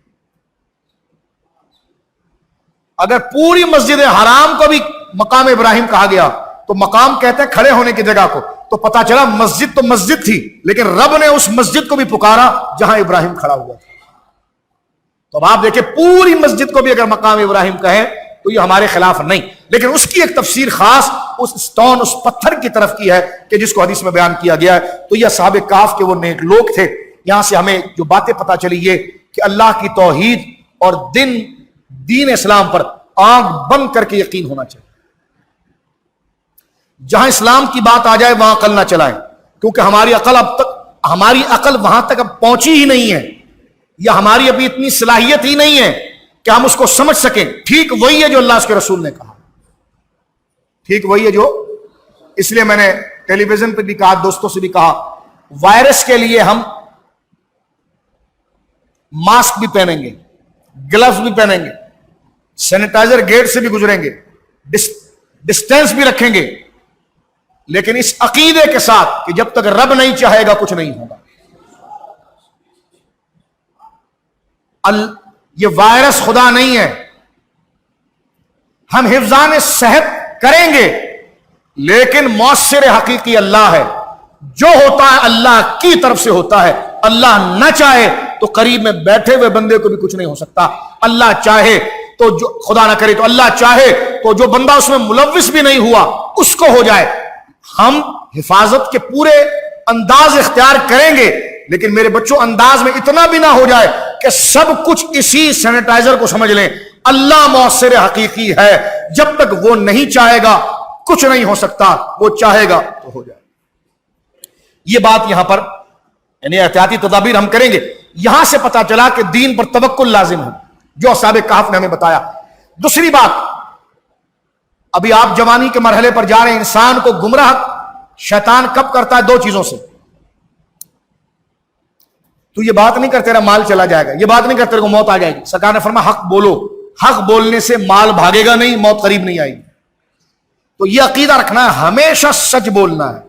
اگر پوری مسجد حرام کو بھی مقام ابراہیم کہا گیا تو مقام کہتے ہیں کھڑے ہونے کی جگہ کو، تو پتا چلا مسجد تو مسجد تھی لیکن رب نے اس مسجد کو بھی پکارا جہاں ابراہیم کھڑا ہوا تھا. تو اب آپ دیکھیں پوری مسجد کو بھی اگر مقام ابراہیم کہیں تو یہ ہمارے خلاف نہیں، لیکن اس کی ایک تفسیر خاص اس سٹون، اس پتھر کی طرف کی ہے کہ جس کو حدیث میں بیان کیا گیا ہے. تو یہ اصحاب کہف کے وہ نیک لوگ تھے. یہاں سے ہمیں جو باتیں پتہ چلی یہ کہ اللہ کی توحید اور دین اسلام پر آنکھ بند کر کے یقین ہونا چاہیے. جہاں اسلام کی بات آ جائے وہاں عقل نہ چلائیں، کیونکہ ہماری عقل وہاں تک اب پہنچی ہی نہیں ہے، یا ہماری ابھی اتنی صلاحیت ہی نہیں ہے کہ ہم اس کو سمجھ سکیں. ٹھیک وہی ہے جو اللہ اس کے رسول نے کہا، ٹھیک وہی ہے جو، اس لیے میں نے ٹیلی ویژن پہ بھی کہا، دوستوں سے بھی کہا، وائرس کے لیے ہم ماسک بھی پہنیں گے، گلوز بھی پہنیں گے، سینیٹائزر گیٹ سے بھی گزریں گے، ڈسٹینس بھی رکھیں گے، لیکن اس عقیدے کے ساتھ کہ جب تک رب نہیں چاہے گا کچھ نہیں ہوگا. یہ وائرس خدا نہیں ہے. ہم حفظان صحت کریں گے لیکن مؤثر حقیقی اللہ ہے. جو ہوتا ہے اللہ کی طرف سے ہوتا ہے. اللہ نہ چاہے تو قریب میں بیٹھے ہوئے بندے کو بھی کچھ نہیں ہو سکتا. اللہ چاہے تو جو خدا نہ کرے تو اللہ چاہے تو جو بندہ اس میں ملوث بھی نہیں ہوا اس کو ہو جائے. ہم حفاظت کے پورے انداز اختیار کریں گے لیکن میرے بچوں انداز میں اتنا بھی نہ ہو جائے کہ سب کچھ اسی سینیٹائزر کو سمجھ لیں. اللہ مؤثر حقیقی ہے. جب تک وہ نہیں چاہے گا کچھ نہیں ہو سکتا، وہ چاہے گا تو ہو جائے. یہ بات یہاں پر یعنی احتیاطی تدابیر ہم کریں گے. یہاں سے پتا چلا کہ دین پر توکل لازم ہے جو اصحاب کہف نے ہمیں بتایا. دوسری بات، ابھی آپ جوانی کے مرحلے پر جا رہے ہیں. انسان کو گمراہ شیطان کب کرتا ہے؟ دو چیزوں سے. تو یہ بات نہیں کر تیرا مال چلا جائے گا، یہ بات نہیں کر تیرے کو موت آ جائے گی. سرکار نے فرمایا حق بولو. حق بولنے سے مال بھاگے گا نہیں، موت قریب نہیں آئے گی. تو یہ عقیدہ رکھنا ہے، ہمیشہ سچ بولنا ہے،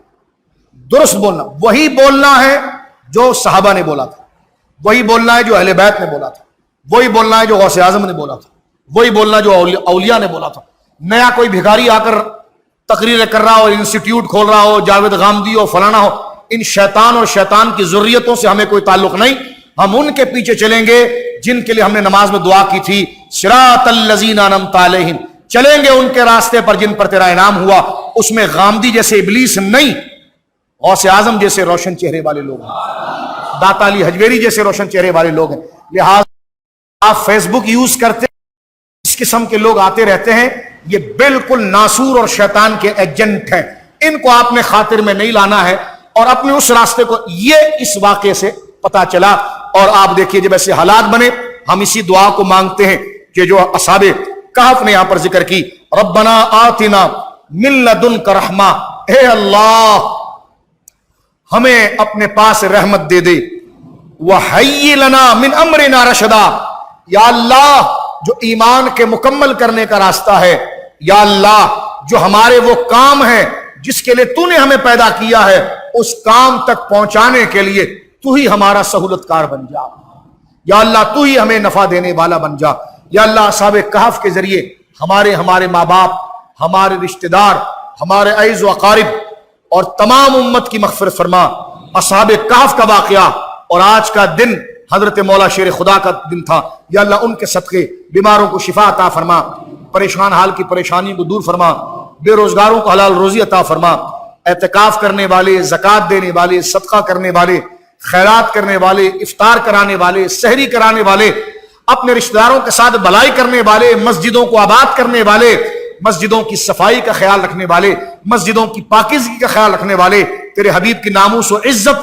درست بولنا. وہی بولنا ہے جو صحابہ نے بولا تھا، وہی بولنا ہے جو اہل بیت نے بولا تھا، وہی بولنا ہے جو غوث اعظم نے بولا تھا، وہی بولنا جو اولیاء نے بولا تھا. نیا کوئی بھکاری آ کر تقریر کر رہا ہو، انسٹیٹیوٹ کھول رہا ہو، جاوید غامدی ہو، فلانا ہو، ان شیطان اور شیطان کی ذریتوں سے ہمیں کوئی تعلق نہیں. ہم ان کے پیچھے چلیں گے جن کے لیے ہم نے نماز میں دعا کی تھی، صراط الذین انعمت علیہم. چلیں گے ان کے راستے پر جن پر تیرا انعام ہوا. اس میں غامدی جیسے ابلیس نہیں، غوث اعظم جیسے روشن چہرے والے لوگ ہیں، داتا علی حجویری جیسے روشن چہرے والے لوگ ہیں. لہٰذا آپ فیس بک یوز کرتے اس قسم کے لوگ آتے رہتے ہیں، یہ بالکل ناسور اور شیطان کے ایجنٹ ہیں. ان کو آپ نے خاطر میں نہیں لانا ہے اور اپنے اس راستے کو. یہ اس واقعے سے پتا چلا. اور آپ دیکھیے جب ایسے حالات بنے ہم اسی دعا کو مانگتے ہیں کہ جو اصحاب کہف نے یہاں پر ذکر کی، ربنا آتنا من لدنک رحمہ، اے اللہ ہمیں اپنے پاس رحمت دے دے، وحی لنا من امرنا رشدا. یا اللہ جو ایمان کے مکمل کرنے کا راستہ ہے، یا اللہ جو ہمارے وہ کام ہیں جس کے لیے تو نے ہمیں پیدا کیا ہے اس کام تک پہنچانے کے لیے تو ہی ہمارا سہولت کار بن جا. یا اللہ تو ہی ہمیں نفع دینے والا بن جا. یا اللہ اصحاب کہف کے ذریعے ہمارے ماں باپ، ہمارے رشتہ دار، ہمارے عیز و اقارب اور تمام امت کی مغفرت فرما. اصحاب کہف کا واقعہ اور آج کا دن حضرت مولا شیر خدا کا دن تھا. یا اللہ ان کے صدقے بیماروں کو شفا عطا فرما، پریشان حال کی پریشانی کو دور فرما، بے روزگاروں کو حلال روزی عطا فرما، اعتکاف کرنے والے، زکوٰۃ دینے والے، صدقہ کرنے والے، خیرات کرنے والے، افطار کرانے والے، سحری کرانے والے، اپنے رشتہ داروں کے ساتھ بھلائی کرنے والے، مسجدوں کو آباد کرنے والے، مسجدوں کی صفائی کا خیال رکھنے والے، مسجدوں کی پاکیزگی کا خیال رکھنے والے، تیرے حبیب کی ناموس و عزت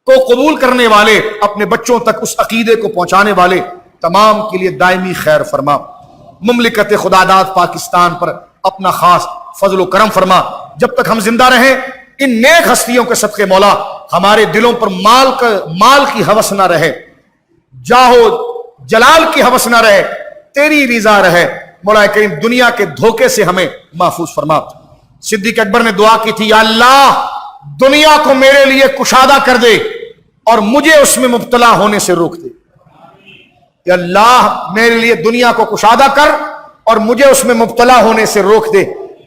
کو قبول کرنے والے، اپنے بچوں تک اس عقیدے کو پہنچانے والے تمام کے لیے دائمی خیر فرما۔ مملکت خداداد پاکستان پر اپنا خاص فضل و کرم فرما۔ جب تک ہم زندہ رہیں ان نیک ہستیوں کے صدقے مولا ہمارے دلوں پر مال کی ہوس نہ رہے، جاہ و جلال کی ہوس نہ رہے، تیری رضا رہے مولا کریم۔ دنیا کے دھوکے سے ہمیں محفوظ فرما۔ صدیق اکبر نے دعا کی تھی، یا اللہ دنیا کو میرے لیے کشادہ کر دے اور مجھے اس میں مبتلا ہونے سے روک دے۔ یا اللہ میرے لیے دنیا کو کشادہ کر اور مجھے اس میں مبتلا ہونے سے روک دے۔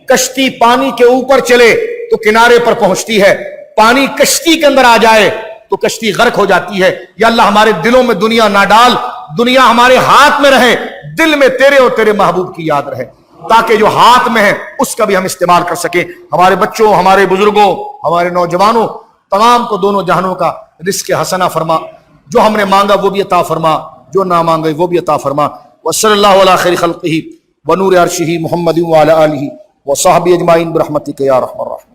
کشتی پانی کے اوپر چلے تو کنارے پر پہنچتی ہے، پانی کشتی کے اندر آ جائے تو کشتی غرق ہو جاتی ہے۔ یا اللہ ہمارے دلوں میں دنیا نہ ڈال، دنیا ہمارے ہاتھ میں رہے، دل میں تیرے اور تیرے محبوب کی یاد رہے، تاکہ جو ہاتھ میں ہے اس کا بھی ہم استعمال کر سکیں۔ ہمارے بچوں، ہمارے بزرگوں، ہمارے نوجوانوں تمام کو دونوں جہانوں کا رزق حسنہ فرما۔ جو ہم نے مانگا وہ بھی عطا فرما، جو نہ مانگے وہ بھی عطا فرما۔ وصلی اللہ علی خیر خلقہ ونور عرشہ محمد وعلی آلہ وصحبہ اجمعین برحمتک یا ارحم الراحمین۔